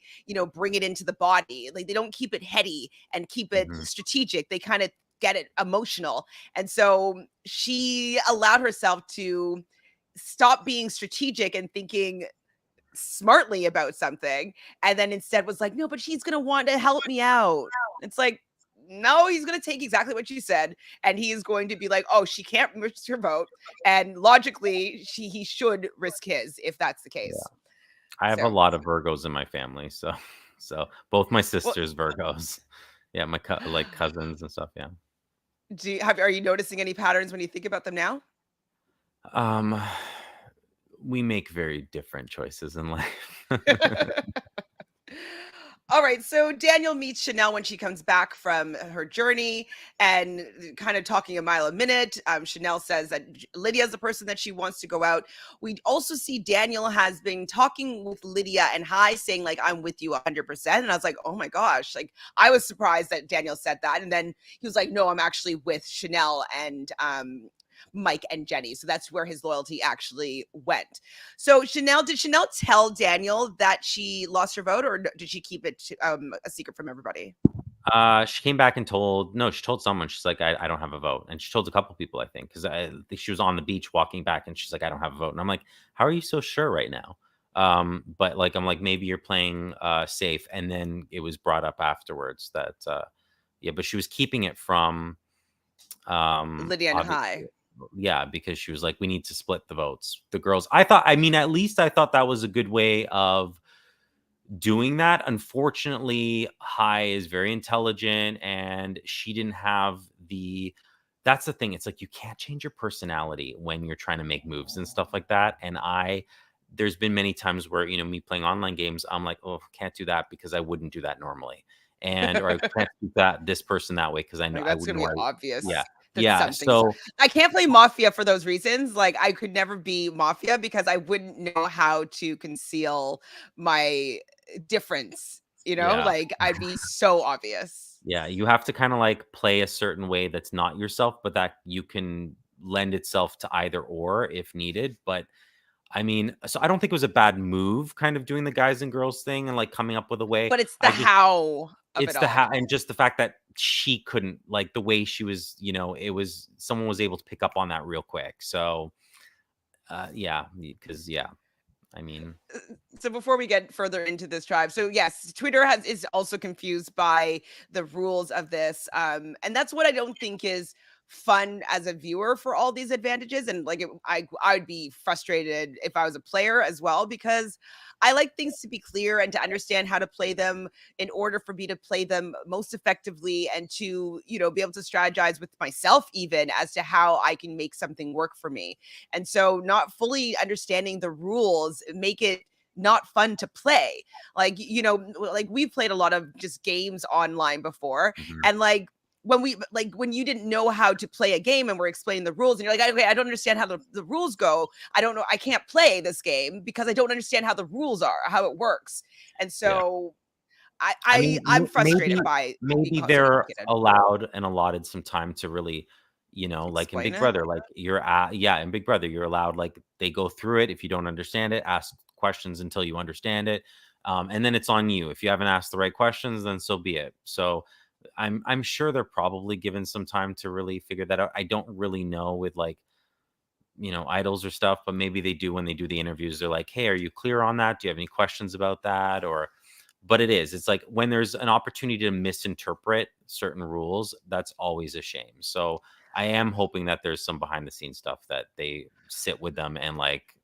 bring it into the body. Like, they don't keep it heady and keep it Mhm. strategic. They kind of get it emotional. And so she allowed herself to stop being strategic and thinking smartly about something, and then instead was like, no, but she's gonna want to help me out. It's like, no, he's gonna take exactly what you said, and he is going to be like, oh, she can't risk her vote, and logically he should risk his if that's the Yeah. case. I have a So, lot of Virgos in my family, so both my well, sisters Virgos. Yeah, my like cousins and stuff. Yeah. are you noticing any patterns when you think about them now? Um, we make very different choices in life. All right, so Daniel meets Chanel when she comes back from her journey, and kind of talking a mile a minute. Chanel says that Lydia is the person that she wants to go out. We also see Daniel has been talking with Lydia and saying like, I'm with you 100%. And I was like, oh my gosh, like, I was surprised that Daniel said that. And then he was like, no, I'm actually with Chanel and Mike and Jenny. So that's where his loyalty actually went. So did Chanel tell Daniel that she lost her vote, or did she keep it a secret from everybody? She came back and she told someone. She's like, I don't have a vote. And she told a couple people, I think, because I think she was on the beach walking back and she's like, I don't have a vote. And I'm like, how are you so sure right now? But like, I'm like, maybe you're playing safe. And then it was brought up afterwards that, yeah, but she was keeping it from Lydia and obviously, yeah, because she was like, we need to split the votes. The girls, at least I thought that was a good way of doing that. Unfortunately, is very intelligent and she didn't have that's the thing. It's like, you can't change your personality when you're trying to make moves and stuff like that. And there's been many times where, me playing online games, I'm like, oh, can't do that because I wouldn't do that normally. Or I can't do this person that way because I know like, I that's wouldn't gonna be know. obvious. Yeah. That's Yeah, something. So so I can't play Mafia for those reasons. Like I could never be Mafia because I wouldn't know how to conceal my difference. yeah. Like I'd be so obvious. Yeah, you have to kinda, like, play a certain way that's not yourself, but that you can lend itself to either or if needed, but, I mean so I don't think it was a bad move kind of doing the guys and girls thing and, like, coming up with a way. But it's the I just how of it it's the all. how and just the fact that she couldn't like, the way she was, it was someone was able to pick up on that real quick, so, yeah, because yeah, I mean So before we get further into this tribe, so yes, Twitter is also confused by the rules of this, and that's what I don't think is fun as a viewer for all these advantages. And like, I'd be frustrated if I was a player as well because I like things to be clear and to understand how to play them in order for me to play them most effectively and to be able to strategize with myself even as to how I can make something work for me. And so, not fully understanding the rules make it not fun to play. Like we've played a lot of just games online before. mhm, And when you didn't know how to play a game and we're explaining the rules and you're like, okay, I don't understand how the rules go. I don't know. I can't play this game because I don't understand how the rules are, how it works. And yeah. so I mean, I'm maybe frustrated by being maybe constantly they're communicated. allowed and allotted some time to really, like in Explain Big it. Brother, like yeah, in Big Brother, you're allowed like they go through it. If you don't understand it, ask questions until you understand it. And then it's on you. If you haven't asked the right questions, then so be it. So I'm sure they're probably given some time to really figure that out. I don't really know with like, idols or stuff, but maybe they do when they do the interviews. They're like, "Hey, are you clear on that? Do you have any questions about that?" Or but it's like when there's an opportunity to misinterpret certain rules, that's always a shame. So I am hoping that there's some behind the scenes stuff that they sit with them and like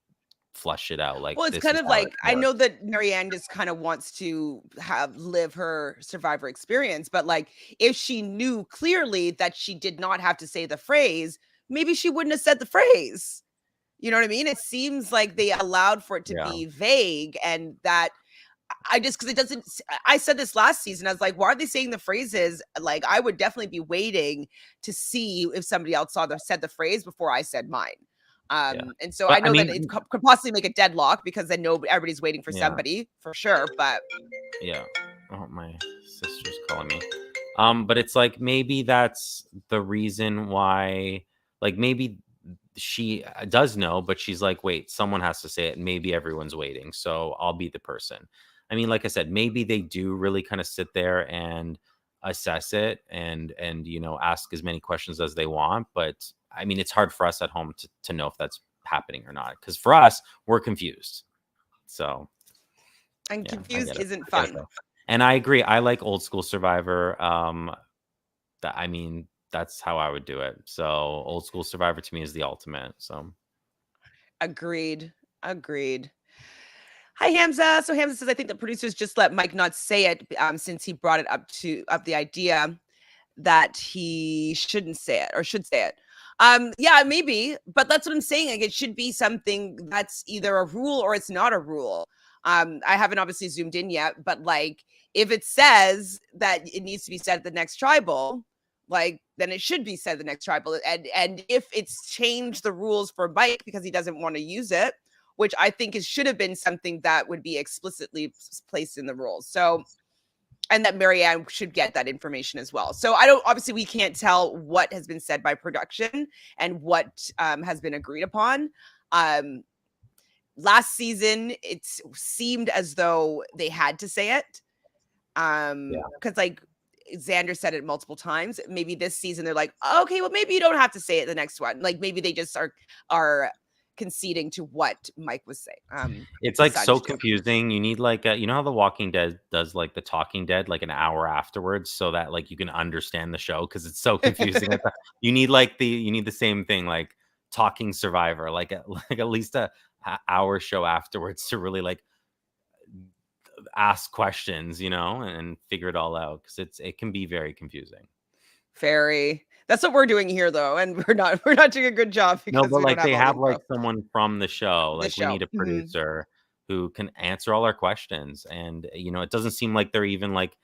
flush it out. Like Well, it's this kind is of how it like I know works. that Marianne just kind of wants to live her Survivor experience, but like if she knew clearly that she did not have to say the phrase, maybe she wouldn't have said the phrase. You know what I mean? It seems like they allowed for it to Yeah. be vague and that I just because it doesn't. I said this last season. I was like, why are they saying the phrases? Like, I would definitely be waiting to see if somebody else said the phrase before I said mine. Yeah. And so I But I know that mean, it could possibly make a deadlock because then everybody's waiting for yeah. somebody for sure. But Yeah. Oh, my sister's calling me. But it's like maybe that's the reason why, like maybe she does know, but she's like, wait, someone has to say it. And maybe everyone's waiting. So I'll be the person. I mean, like I said, maybe they do really kind of sit there and assess it and ask as many questions as they want. But I mean, it's hard for us at home to know if that's happening or not. Because for us, we're confused. So and yeah, I confused get it. isn't I get it fun. though. And I agree. I like old school Survivor. That I mean, that's how I would do it. So old school Survivor to me is the ultimate. So Agreed. Agreed. Hi Hamza. So Hamza says I think the producers just let Mike not say it since he brought it up the idea that he shouldn't say it or should say it. Yeah, maybe, but that's what I'm saying. Like it should be something that's either a rule or it's not a rule. I haven't obviously zoomed in yet, but like if it says that it needs to be said at the next tribal, like then it should be said at the next tribal. And if it's changed the rules for Mike because he doesn't want to use it, which I think it should have been something that would be explicitly placed in the rules. So and that Marianne should get that information as well. So I don't obviously we can't tell what has been said by production and what has been agreed upon. Um, Last season, it seemed as though they had to say it yeah. because like Xander said it multiple times. Maybe this season they're like, okay, well maybe you don't have to say it the next one. Like maybe they just are conceding to what Mike was saying. It's like Decided so to do. confusing. You need like how The Walking Dead does like the Talking Dead like an hour afterwards so that like you can understand the show because it's so confusing. You need the same thing like Talking Survivor like like at least a hour show afterwards to really like ask questions, and figure it all out because it can be very confusing. Very. That's what we're doing here though, and we're not doing a good job No, because but we don't like have they all the have like info. someone from the show. The Like we show. need a Mhm. producer who can answer all our questions. And it doesn't seem like they're even like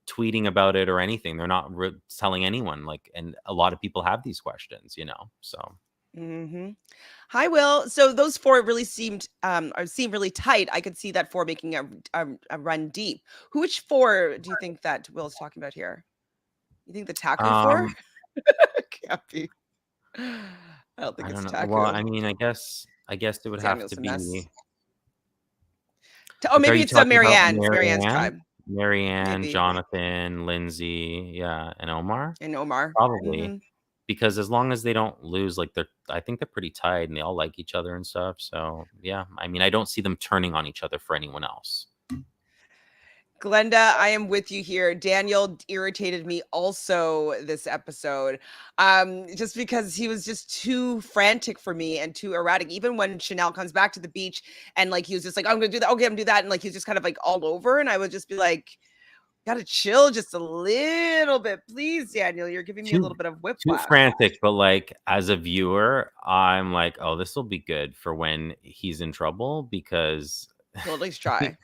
tweeting about it or anything. They're not telling anyone. Like, and a lot of people have these questions, so. Mm-hmm. Hi, Will. So those four really seem really tight. I could see that four making a run deep. Which four do you think that Will's talking about here? You think the Taku four? Um, Can't be. I don't think I it's don't know. Well, Taku. I mean, I guess it would have Daniel's to a mess. be. Oh, Like, are maybe you it's talking about Marianne. It's Marianne's tribe. Marianne, Maybe. Jonathan, Lindsay, yeah, and Omar? And Omar. Probably. Mm-hmm. Because as long as they don't lose, like, I think they're pretty tight and they all like each other and stuff. So, yeah, I mean, I don't see them turning on each other for anyone else. Glenda, I am with you here. Daniel irritated me also this episode, just because he was just too frantic for me and too erratic. Even when Chanel comes back to the beach and like he was just like, "I'm gonna do that. Okay, I'm gonna do that," and like he's just kind of like all over, and I would just be like, "Gotta chill just a little bit, please, Daniel. You're giving me a Too little bit of too whiplash." frantic, but like as a viewer, I'm like, oh, this will be good for when he's in trouble because He'll at least try.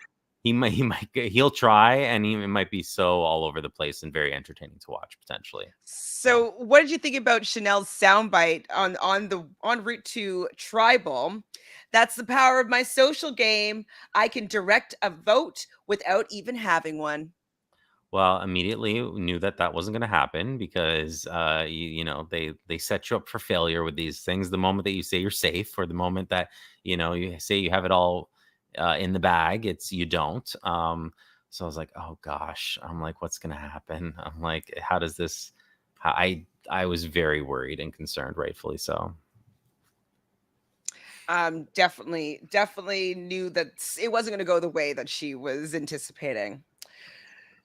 he'll try and it might be so all over the place and very entertaining to watch potentially. So, what did you think about Chanel's soundbite on route to Tribal? That's the power of my social game. I can direct a vote without even having one. Well, immediately knew that wasn't going to happen because they set you up for failure with these things. The moment that you say you're safe, or the moment that you say you have it all in the bag, it's you don't. So I was like, oh gosh, I'm like, what's going to happen? I'm like, how does this? I was very worried and concerned, rightfully so. Definitely knew that it wasn't going to go the way that she was anticipating.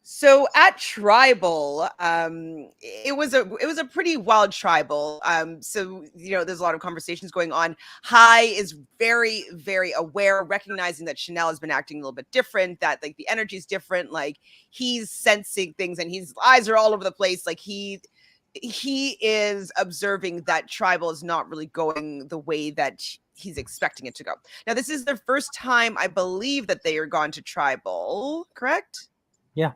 So at Tribal, it was a pretty wild Tribal. So there's a lot of conversations going on. Hai is very, very aware, recognizing that Chanel has been acting a little bit different, that like the energy is different, like he's sensing things and his eyes are all over the place. Like he is observing that Tribal is not really going the way that he's expecting it to go. Now, this is the first time I believe that they are gone to Tribal, correct? Yeah,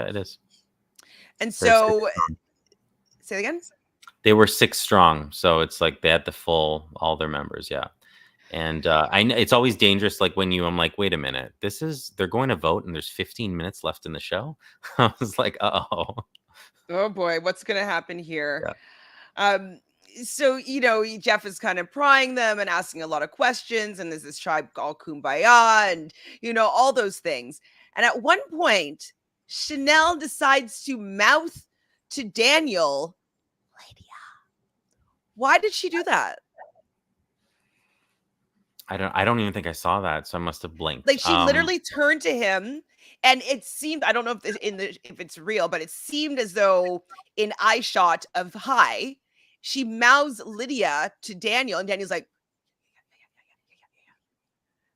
it is. And so, say it again. They were 6 strong, so it's like they had all their members, yeah. And I know it's always dangerous, like when I'm like, wait a minute, they're going to vote, and there's 15 minutes left in the show. I was like, oh boy, what's going to happen here? Yeah. So Jeff is kind of prying them and asking a lot of questions, and there's this tribe called Kumbaya, and all those things. And at one point, Chanel decides to mouth to Daniel, Lydia. Why did she do that? I don't even think I saw that, so I must have blinked. Like she literally turned to him, and it seemed, I don't know if it's real, but it seemed as though in eye shot of Hai, she mouths Lydia to Daniel, and Daniel's like,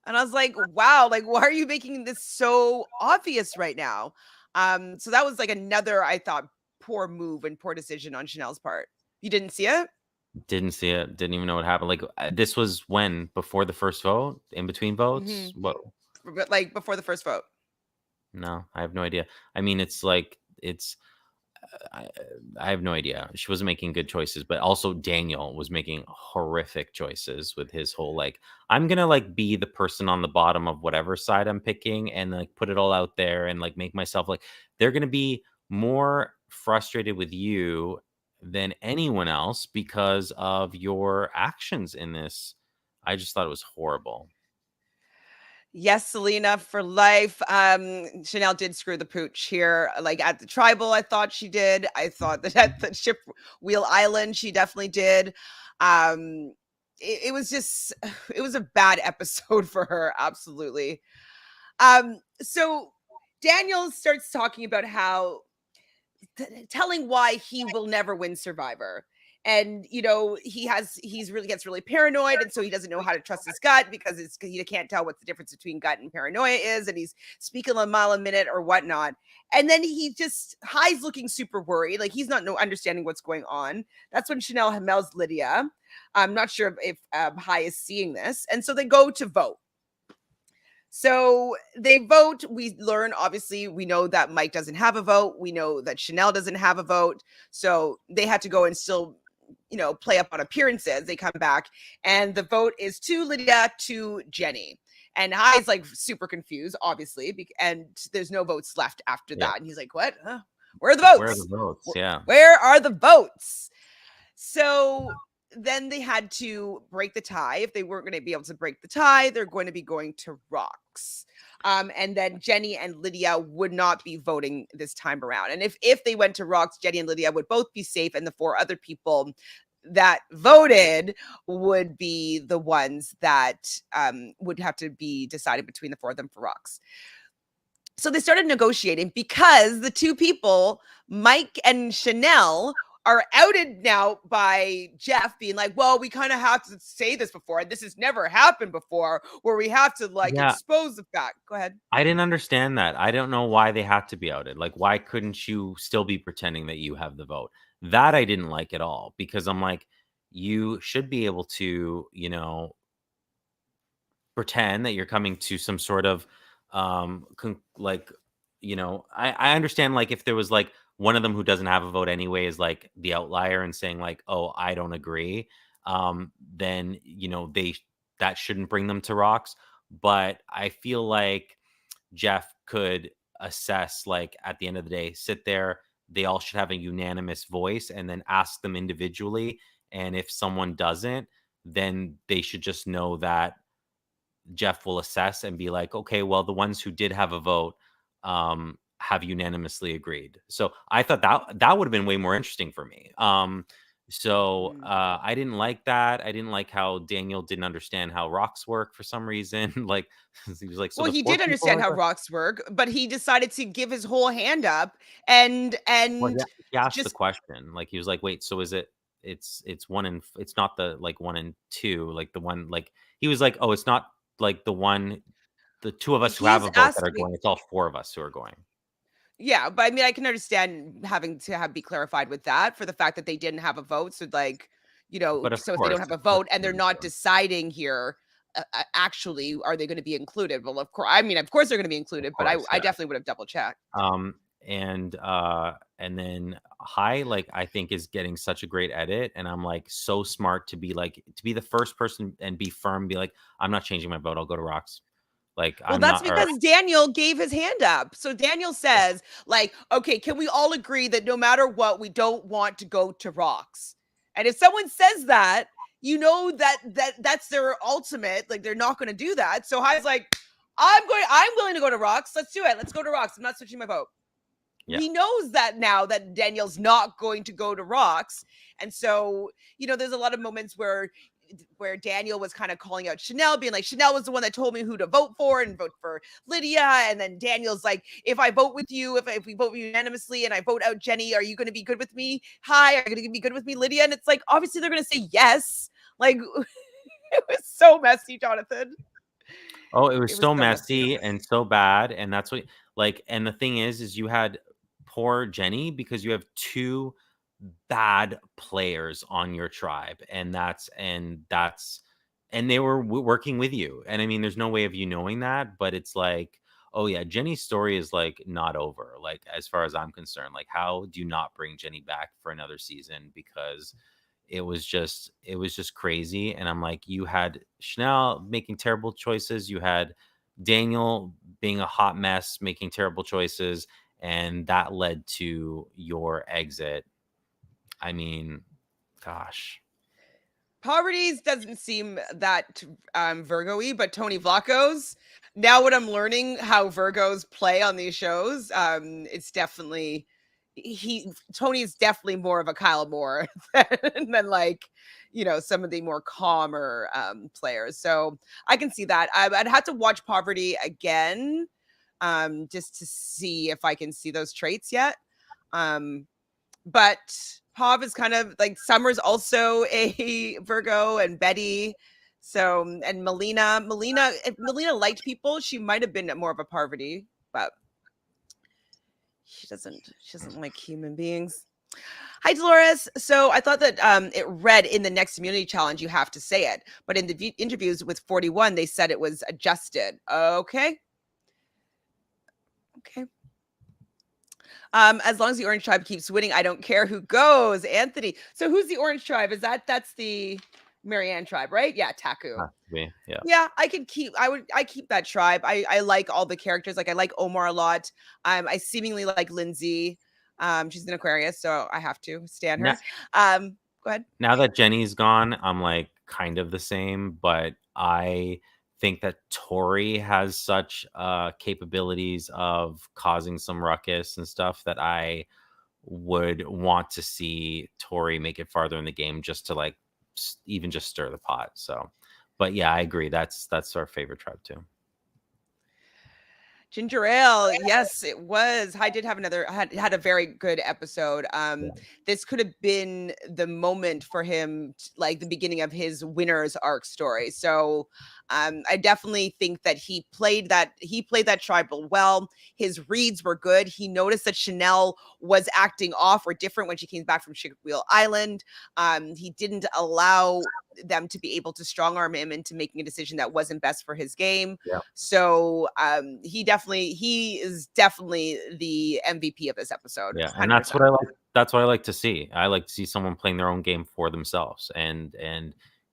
and I was like, wow, like why are you making this so obvious right now? So that was like another, I thought, poor move and poor decision on Chanel's part. You didn't see it? Didn't see it. Didn't even know what happened. Like this was when before the first vote, in between votes. Mm-hmm. What? Like before the first vote. No, I have no idea. I mean, it's like I have no idea. She wasn't making good choices, but also Daniel was making horrific choices with his whole like, I'm gonna like be the person on the bottom of whatever side I'm picking and like put it all out there and like make myself like they're gonna be more frustrated with you than anyone else because of your actions in this. I just thought it was horrible. Yes, Selena for life. Chanel did screw the pooch here. Like at the Tribal, I thought she did. I thought that at the Ship Wheel Island, she definitely did. It was just, it was a bad episode for her. Absolutely. So Daniel starts talking about how telling why he will never win Survivor. And he's really gets really paranoid, and so he doesn't know how to trust his gut because he can't tell what the difference between gut and paranoia is, and he's speaking a mile a minute or whatnot. And then Hai's looking super worried, like he's not understanding what's going on. That's when Chanel melds Lydia. I'm not sure if Hai is seeing this, and so they go to vote. So they vote. We learn, obviously, we know that Mike doesn't have a vote. We know that Chanel doesn't have a vote. So they had to go and still, play up on appearances. They come back and the vote is to Lydia, to Jenny. And Hi's like super confused, obviously, and there's no votes left after Yeah. that. And he's like, what? Huh? Where are the votes? Where are the votes? Yeah. Where are the votes? So then they had to break the tie. If they weren't going to be able to break the tie, they're going to be going to Rocks. And then Jenny and Lydia would not be voting this time around. And if they went to Rocks, Jenny and Lydia would both be safe, and the 4 other people that voted would be the ones that would have to be decided between the 4 of them for Rocks. So they started negotiating because the 2 people, Mike and Chanel, are outed now by Jeff being like, well, we kind of have to say this before. This has never happened before, where we have to expose the fact. Go ahead. I didn't understand that. I don't know why they had to be outed. Like, why couldn't you still be pretending that you have the vote? That I didn't like at all, because I'm like, you should be able to, pretend that you're coming to some sort of I understand, like, if there was like one of them who doesn't have a vote anyway is like the outlier and saying like, oh, I don't agree, then that shouldn't bring them to Rocks. But I feel like Jeff could assess, like, at the end of the day, sit there, they all should have a unanimous voice, and then ask them individually. And if someone doesn't, then they should just know that Jeff will assess and be like, okay, well, the ones who did have a vote have unanimously agreed. So I thought that would have been way more interesting for me. I didn't like that. I didn't like how Daniel didn't understand how rocks work for some reason. Like, he was like, so well, the he 4 did people understand are how rocks work, but he decided to give his whole hand up and Well, he asked the just question. Like, he was like, wait, so is it? It's it's not the like 1 and 2, like the one, like, he was like, oh, it's not like the 2 of us who have he's a vote that are asking. going. It's all 4 of us who are going. Yeah, but I mean, I can understand having to be clarified with that for the fact that they didn't have a vote. So, But of so if they don't course, have a of course vote and it's they're gonna be not 4. deciding here, actually, are they going to be included? Well, of course they're going to be Of included, but course, I yeah. definitely would have double checked. Um, and then High, like, I think is getting such a great edit, and I'm like so smart to be the first person and be firm, be like, I'm not changing my vote. I'll go to Rocks. Like, Well, I'm that's not. Or because Daniel gave his hand up. So Daniel says, like, okay, can we all agree that no matter what, we don't want to go to Rocks? And if someone says that, that's their ultimate, like they're not going to do that. So High's like, I'm willing to go to Rocks. Let's do it. Let's go to Rocks. I'm not switching my vote. Yeah. He knows that now that Daniel's not going to go to Rocks. And so, there's a lot of moments where Daniel was kind of calling out Chanel, being like, Chanel was the one that told me who to vote for and vote for Lydia. And then Daniel's like, if I vote with you, if we vote unanimously and I vote out Jenny, are you going to be good with me? Hi, are you going to be good with me, Lydia? And it's like, obviously they're going to say yes. Like, it was so messy, Jonathan. Oh, it was so messy. messy and so bad, and that's what, like, and the thing is you had poor Jenny, because you have 2 bad players on your tribe, and they were working with you, and I mean, there's no way of you knowing that, but it's like, oh yeah, Jenny's story is like not over, like, as far as I'm concerned. Like, how do you not bring Jenny back for another season? Because it was just crazy. And I'm like, you had Chanel making terrible choices, you had Daniel being a hot mess, making terrible choices, and that led to your exit. I mean, gosh. Poverty's doesn't seem that Virgo-y, but Tony Vlacho's. Now what I'm learning how Virgos play on these shows, it's definitely Tony is definitely more of a Kyle Moore than like, some of the more calmer players. So I can see that. I'd have to watch Poverty again, just to see if I can see those traits yet. But Pav is kind of like, Summer's also a Virgo, and Betty. So, and Melina, if Melina liked people, she might have been more of a Parvati, but she doesn't like human beings. Hi, Dolores. So I thought that it read in the next immunity challenge, you have to say it. But in the interviews with 41, they said it was adjusted. Okay. Okay. As long as the Orange Tribe keeps winning, I don't care who goes. Anthony. So who's the Orange Tribe? That's the Marianne tribe, right? Yeah, Taku. Yeah. Yeah, I keep that tribe. I like all the characters. Like I like Omar a lot. I seemingly like Lindsay. She's an Aquarius, so I have to stand Now, her. Go ahead. now that Jenny's gone, I'm like kind of the same, but I think that Tori has such capabilities of causing some ruckus and stuff that I would want to see Tori make it farther in the game just to like even just stir the pot. So, but yeah, I agree. That's our favorite tribe too. Ginger Ale, yes, it was. I did have had a very good episode. Yeah. This could have been the moment for him, like the beginning of his winner's arc story. So, I definitely think that he played that tribal well. His reads were good. He noticed that Chanel was acting off or different when she came back from Sugar Wheel Island. He didn't allow them to be able to strong arm him into making a decision that wasn't best for his game. Yeah. So he is definitely the MVP of this episode. Yeah, 100%. and that's what I like. That's what I like to see. I like to see someone playing their own game for themselves, and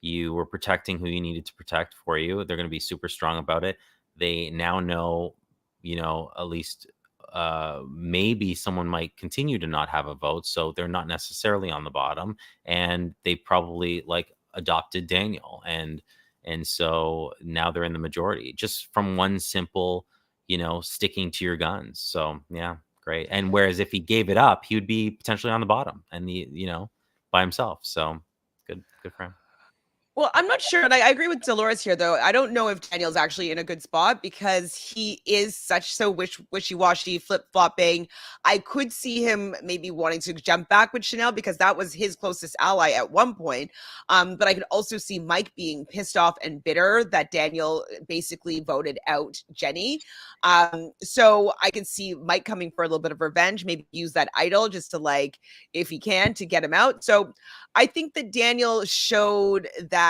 you were protecting who you needed to protect for you. They're going to be super strong about it. They now know, at least maybe someone might continue to not have a vote, so they're not necessarily on the bottom, and they probably like adopted Daniel, and so now they're in the majority just from one simple, sticking to your guns. So yeah. Great. And whereas if he gave it up, he would be potentially on the bottom and by himself. So good for him. Well, I'm not sure, and I agree with Dolores here, though. I don't know if Daniel's actually in a good spot because he is so wishy-washy, flip-flopping. I could see him maybe wanting to jump back with Chanel because that was his closest ally at one point. But I could also see Mike being pissed off and bitter that Daniel basically voted out Jenny. So I could see Mike coming for a little bit of revenge, maybe use that idol just to like, if he can, to get him out. So I think that Daniel showed that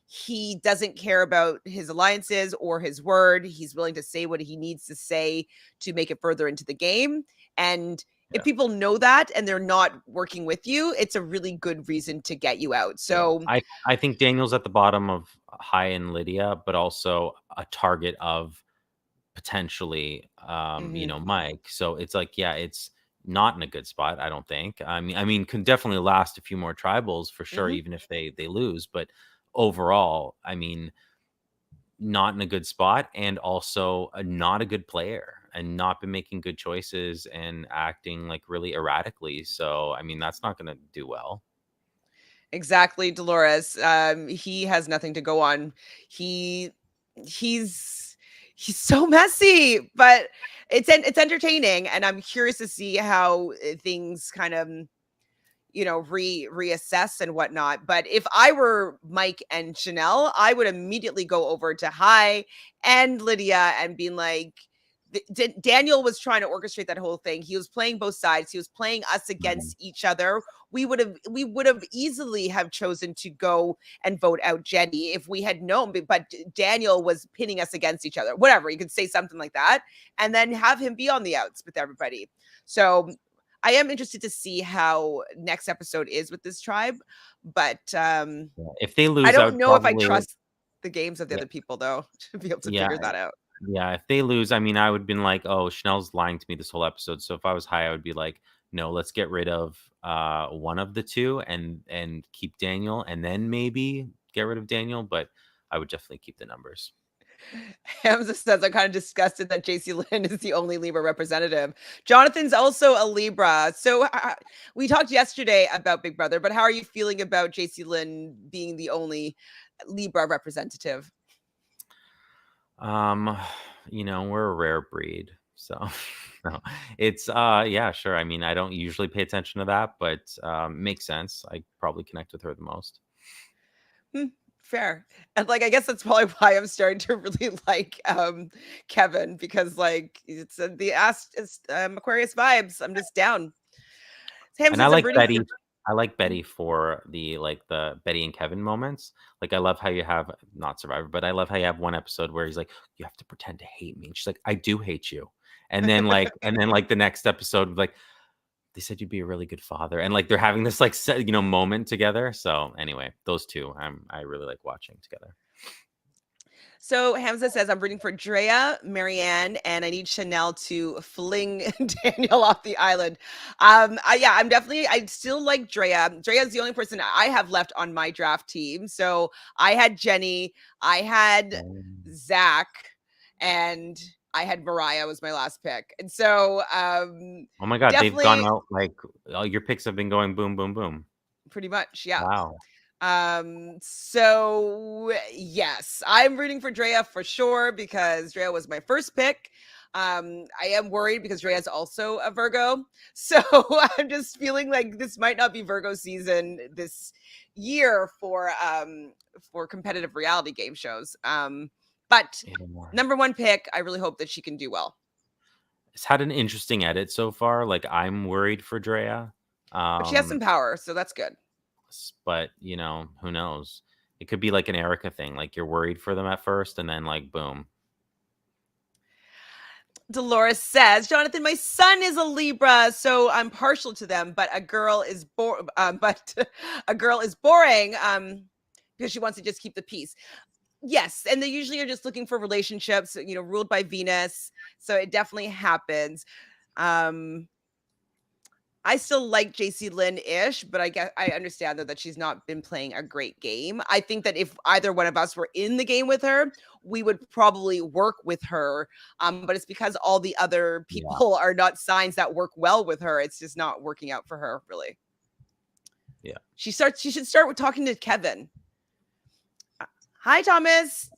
he doesn't care about his alliances or his word. He's willing to say what he needs to say to make it further into the game. And if people know that and they're not working with you, it's a really good reason to get you out. So I think Daniel's at the bottom of Hai and Lydia, but also a target of potentially Mike. So it's like, yeah, it's not in a good spot, I don't think. I mean can definitely last a few more tribals for sure, even if they lose, but overall, I mean, not in a good spot, and also not a good player, and not been making good choices and acting like really erratically. So I mean, that's not going to do well. Exactly, Dolores. He has nothing to go on. He's so messy, but it's entertaining, and I'm curious to see how things kind of reassess and whatnot. But if I were Mike and Chanel, I would immediately go over to Hai and Lydia and being like, Daniel was trying to orchestrate that whole thing. He was playing both sides. He was playing us against each other. We would have easily have chosen to go and vote out Jenny if we had known, but Daniel was pinning us against each other. Whatever, you could say something like that and then have him be on the outs with everybody. So I am interested to see how next episode is with this tribe, but if they lose, I don't know if I trust the games of the other people though to be able to figure that out. Yeah, if they lose, I mean, I would have been like, oh, Chanel's lying to me this whole episode. So if I was Hai, I would be like, no, let's get rid of one of the two and keep Daniel, and then maybe get rid of Daniel. But I would definitely keep the numbers. Hamza says, I'm kind of disgusted that JC Lynn is the only Libra representative. Jonathan's also a Libra. So we talked yesterday about Big Brother, but how are you feeling about JC Lynn being the only Libra representative? We're a rare breed. So no, it's yeah, sure. I mean, I don't usually pay attention to that, but makes sense. I probably connect with her the most. Fair. And like I guess that's probably why I'm starting to really like Kevin, because like it's the Aquarius vibes. I'm just down. Sam And I says I'm like rooting Betty. for. I like Betty for the Betty and Kevin moments. Like I love how you have not Survivor, but I love how you have one episode where he's like, "You have to pretend to hate me," and she's like, "I do hate you." And then the next episode, like they said you'd be a really good father, and like they're having this like moment together. So anyway, those two I really like watching together. So Hamza says I'm rooting for Drea, Marianne, and I need Chanel to fling Daniel off the island. I still like Drea. Drea is the only person I have left on my draft team. So I had Jenny, I had Zach, and I had Mariah was my last pick. And so Oh my God, they've gone definitely out like all your picks have been going boom, boom, boom. pretty much, yeah. Wow. So yes, I'm rooting for Drea for sure because Drea was my first pick. I am worried because Drea is also a Virgo. So I'm just feeling like this might not be Virgo season this year for competitive reality game shows. But number one pick, I really hope that she can do well. It's had an interesting edit so far. Like I'm worried for Drea. But she has some power, so that's good. But who knows? It could be like an Erica thing. Like you're worried for them at first, and then like boom. Dolores says, Jonathan, my son is a Libra, so I'm partial to them, but a girl is boring because she wants to just keep the peace. Yes, and they usually are just looking for relationships, ruled by Venus. So it definitely happens. I still like JC Lynn-ish, but I understand though that she's not been playing a great game. I think that if either one of us were in the game with her, we would probably work with her. But it's because all the other people are not signs that work well with her. It's just not working out for her, really. Yeah. She should start with talking to Kevin. Hi, Thomas.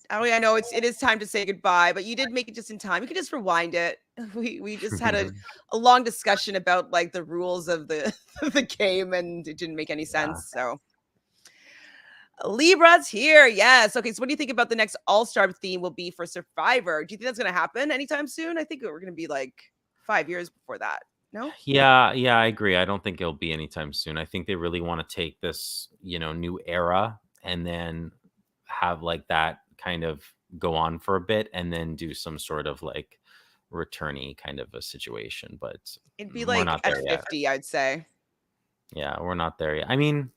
I know it is time to say goodbye, but you did make it just in time. You could just rewind it. We just had a long discussion about like the rules of the the game, and it didn't make any sense. So Libra's here. Yes. Okay. So what do you think about the next All-Star theme will be for Survivor? Do you think that's going to happen anytime soon? I think we're going to be like 5 years before that. No? Yeah, I agree. I don't think it'll be anytime soon. I think they really want to take this, new era and then have like that kind of go on for a bit and then do some sort of like returnee kind of a situation. But it'd be like at 50, yet. I'd say. Yeah, we're not there yet. I mean,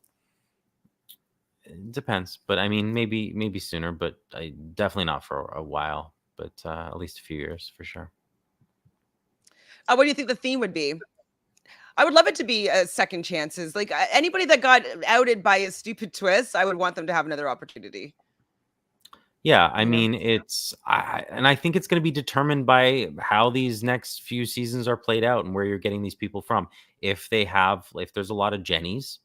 it depends, but I mean, maybe sooner, but definitely not for a while, but at least a few years for sure. What do you think the theme would be? I would love it to be second chances. Like anybody that got outed by a stupid twist, I would want them to have another opportunity. Yeah, I mean, I think it's going to be determined by how these next few seasons are played out and where you're getting these people from. If there's a lot of Jennies,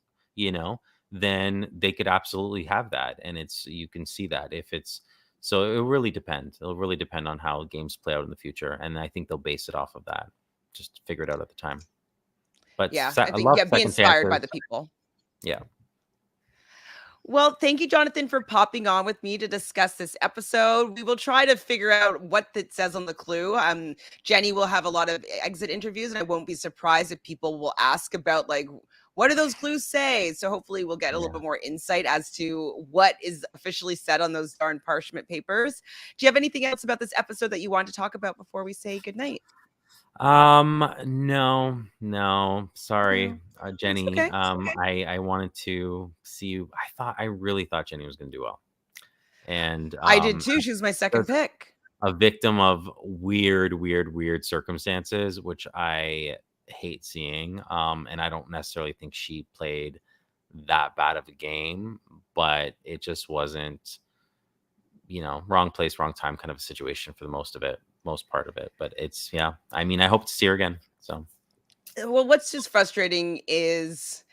then they could absolutely have that, and you can see that. So it really depends. It'll really depend on how games play out in the future, and I think they'll base it off of that. Just figure it out at the time. But yeah, I think be inspired by the people. Yeah. Well, thank you, Jonathan, for popping on with me to discuss this episode. We will try to figure out what it says on the clue. Jenny will have a lot of exit interviews, and I won't be surprised if people will ask about, like, what do those clues say? So hopefully we'll get a little bit more insight as to what is officially said on those darn parchment papers. Do you have anything else about this episode that you want to talk about before we say goodnight? No, sorry, Jenny. Okay. I wanted to see you. I really thought Jenny was going to do well, and I did too. She was my second pick. A victim of weird circumstances, which I hate seeing. And I don't necessarily think she played that bad of a game, but it just wasn't, wrong place, wrong time kind of a situation for the most part of it. But I mean, I hope to see her again. So, well, what's just frustrating is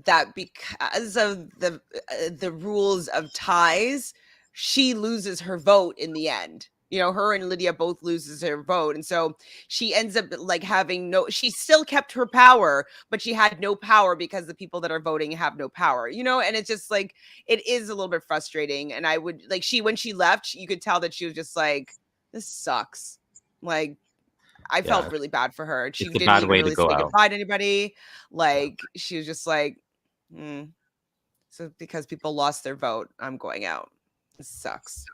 that because of the rules of ties, she loses her vote in the end. Her and Lydia both loses her vote. And so she ends up like she still kept her power, but she had no power because the people that are voting have no power, and it's just like, it is a little bit frustrating. And I would like, when she left, you could tell that she was just like, this sucks. Like, I Yeah, felt really bad for her. She it's a didn't bad even way to really go say out. goodbye to anybody. Yeah. Like, she was just like, "Mm, so because people lost their vote, I'm going out. This sucks."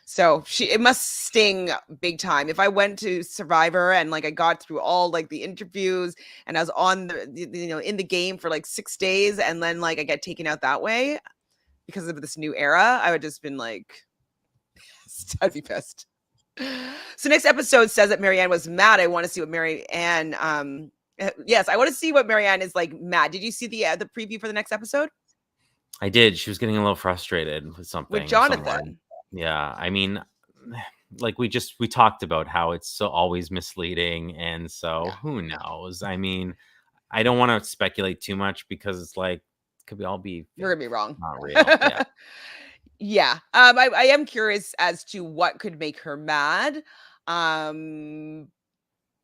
So it must sting big time. If I went to Survivor and like I got through all like the interviews and I was on in the game for like 6 days and then like I get taken out that way because of this new era, I would just been like, I'd be pissed. So next episode says that Marianne was mad. I want to see what Marianne yes, I want to see what Marianne is like mad. Did you see the preview for the next episode I did. She was getting a little frustrated with with something or someone. Jonathan? Yeah, I mean, like we talked about how it's so always misleading, and so Yeah. who knows? I mean, I don't want to speculate too much because it's like could be all be We're fake, gonna be wrong. not real. Yeah, Yeah. I am curious as to what could make her mad. Um,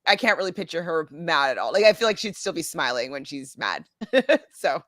I can't really picture her mad at all. Like, I feel like she'd still be smiling when she's mad. So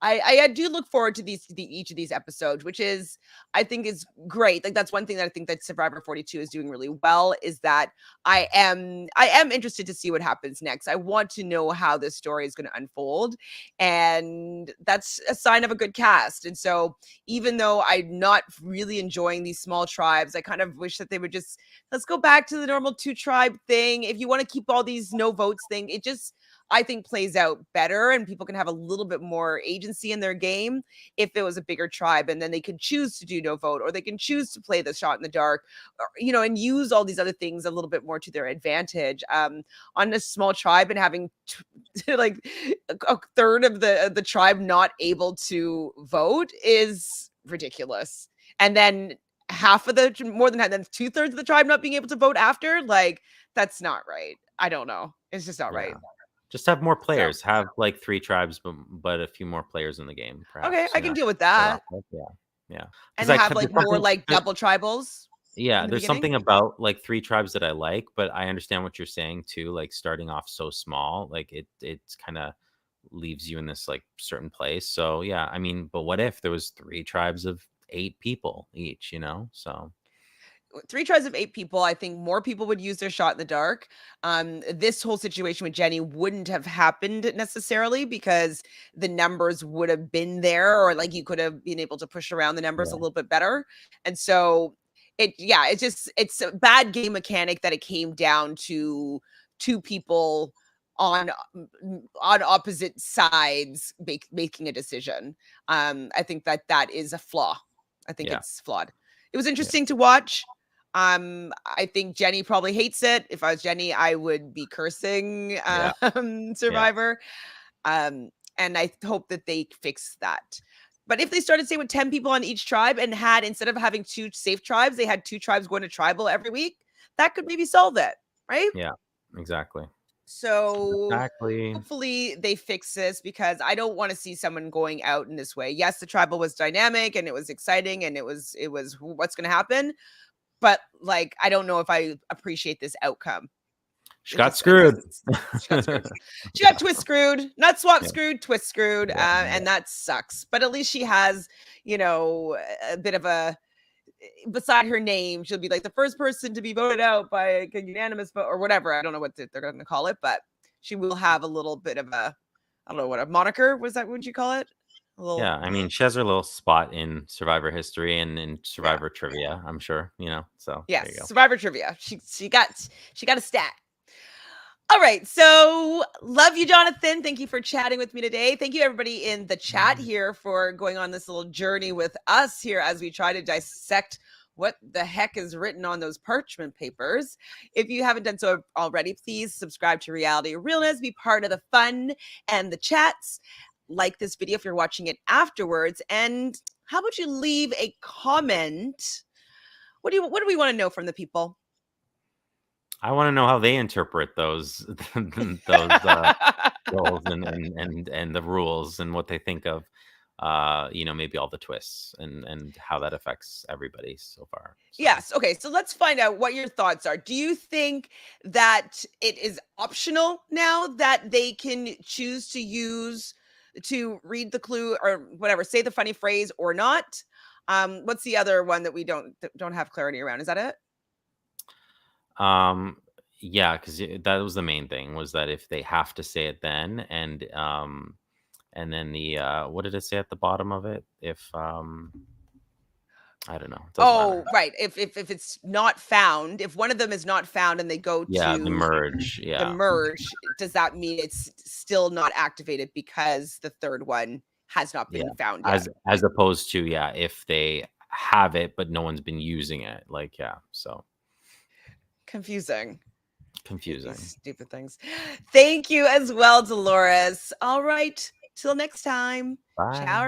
I do look forward to each of these episodes, which is I think is great. Like that's one thing that I think that Survivor 42 is doing really well is that I am interested to see what happens next. I want to know how this story is going to unfold, and that's a sign of a good cast. And so even though I'm not really enjoying these small tribes, I kind of wish that they would just let's go back to the normal 2 tribe thing. If you want to keep all these no votes thing, it just I think plays out better and people can have a little bit more agency in their game if it was a bigger tribe and then they can choose to do no vote or they can choose to play the shot in the dark or, and use all these other things a little bit more to their advantage. On a small tribe and having like a third of the tribe not able to vote is ridiculous. And then half of the more than half, then 2/3 of the tribe not being able to vote after, like that's not right. I don't know. It's just not yeah. right. Just have more So players. Have like 3 tribes, but a few more players in the game, okay, perhaps. I can deal with that. Yeah, yeah. Because And have like more like double tribals yeah, in the there's beginning. something about like 3 tribes that I like, but I understand what you're saying too. Like starting off so small, like it's kind of leaves you in this like certain place. So yeah, I mean, but what if there was 3 tribes of 8 people each? So 3 tribes of 8 people, I think more people would use their shot in the dark. This whole situation with Jenny wouldn't have happened necessarily because the numbers would have been there, or like you could have been able to push around the numbers a yeah, little bit better. And so it's a bad game mechanic that it came down to 2 people on on opposite sides making a decision. I think that is a flaw. I think yeah, it's flawed. It was yeah, interesting to watch. I think Jenny probably hates it. If I was Jenny, I would be cursing yeah, yeah, Survivor. Um, and I hope that they fix that. But if they started, say, with 10 people on each tribe and had, instead of having 2 safe tribes, they had 2 tribes going to tribal every week, that could maybe solve it, right? yeah. Exactly. So Exactly. hopefully they fix this because I don't want to see someone going out in this way. Yes, the tribal was dynamic and it was exciting and it was what's going to happen, but like I don't know if I appreciate this outcome. She It got just screwed. she got screwed. She Yeah, got twist screwed, not swap yeah, screwed, twist screwed, yeah, and that sucks. But at least she has, a bit of a beside her name. She'll be like the first person to be voted out by a unanimous vote or whatever. I don't know what they're going to call it, but she will have a little bit of a, I don't know what a moniker was that. Would you call it? A little, yeah. I mean, she has her little spot in Survivor history and in yeah, Survivor trivia, I'm sure, so there yes. you go. Survivor trivia. She got a stat. All right. So love you, Jonathan. Thank you for chatting with me today. Thank you, everybody in the chat here, for going on this little journey with us here as we try to dissect what the heck is written on those parchment papers. If you haven't done so already, please subscribe to Reality Realness, be part of the fun and the chats. Like this video if you're watching it afterwards. And how about you leave a comment? What do we want to know from the people? I want to know how they interpret those those roles and the rules and what they think of maybe all the twists and how that affects everybody so far. So. Yes. Okay. So let's find out what your thoughts are. Do you think that it is optional now that they can choose to read the clue or whatever, say the funny phrase or not? What's the other one that we don't have clarity around? Is that it? Um Yeah, because that was the main thing, was that if they have to say it then, and then the what did it say at the bottom of it? If I don't know, it doesn't matter. Oh, right. If it's not found, if one of them is not found and they go Yeah, the to merge. the Yeah, merge, does that mean it's still not activated because the third one has not yeah. been found yet? As opposed to, yeah, if they have it but no one's been using it, like, yeah. So Confusing. Hate these confusing. stupid things. Thank you as well, Dolores. All right. Till next time. Ciao. Bye.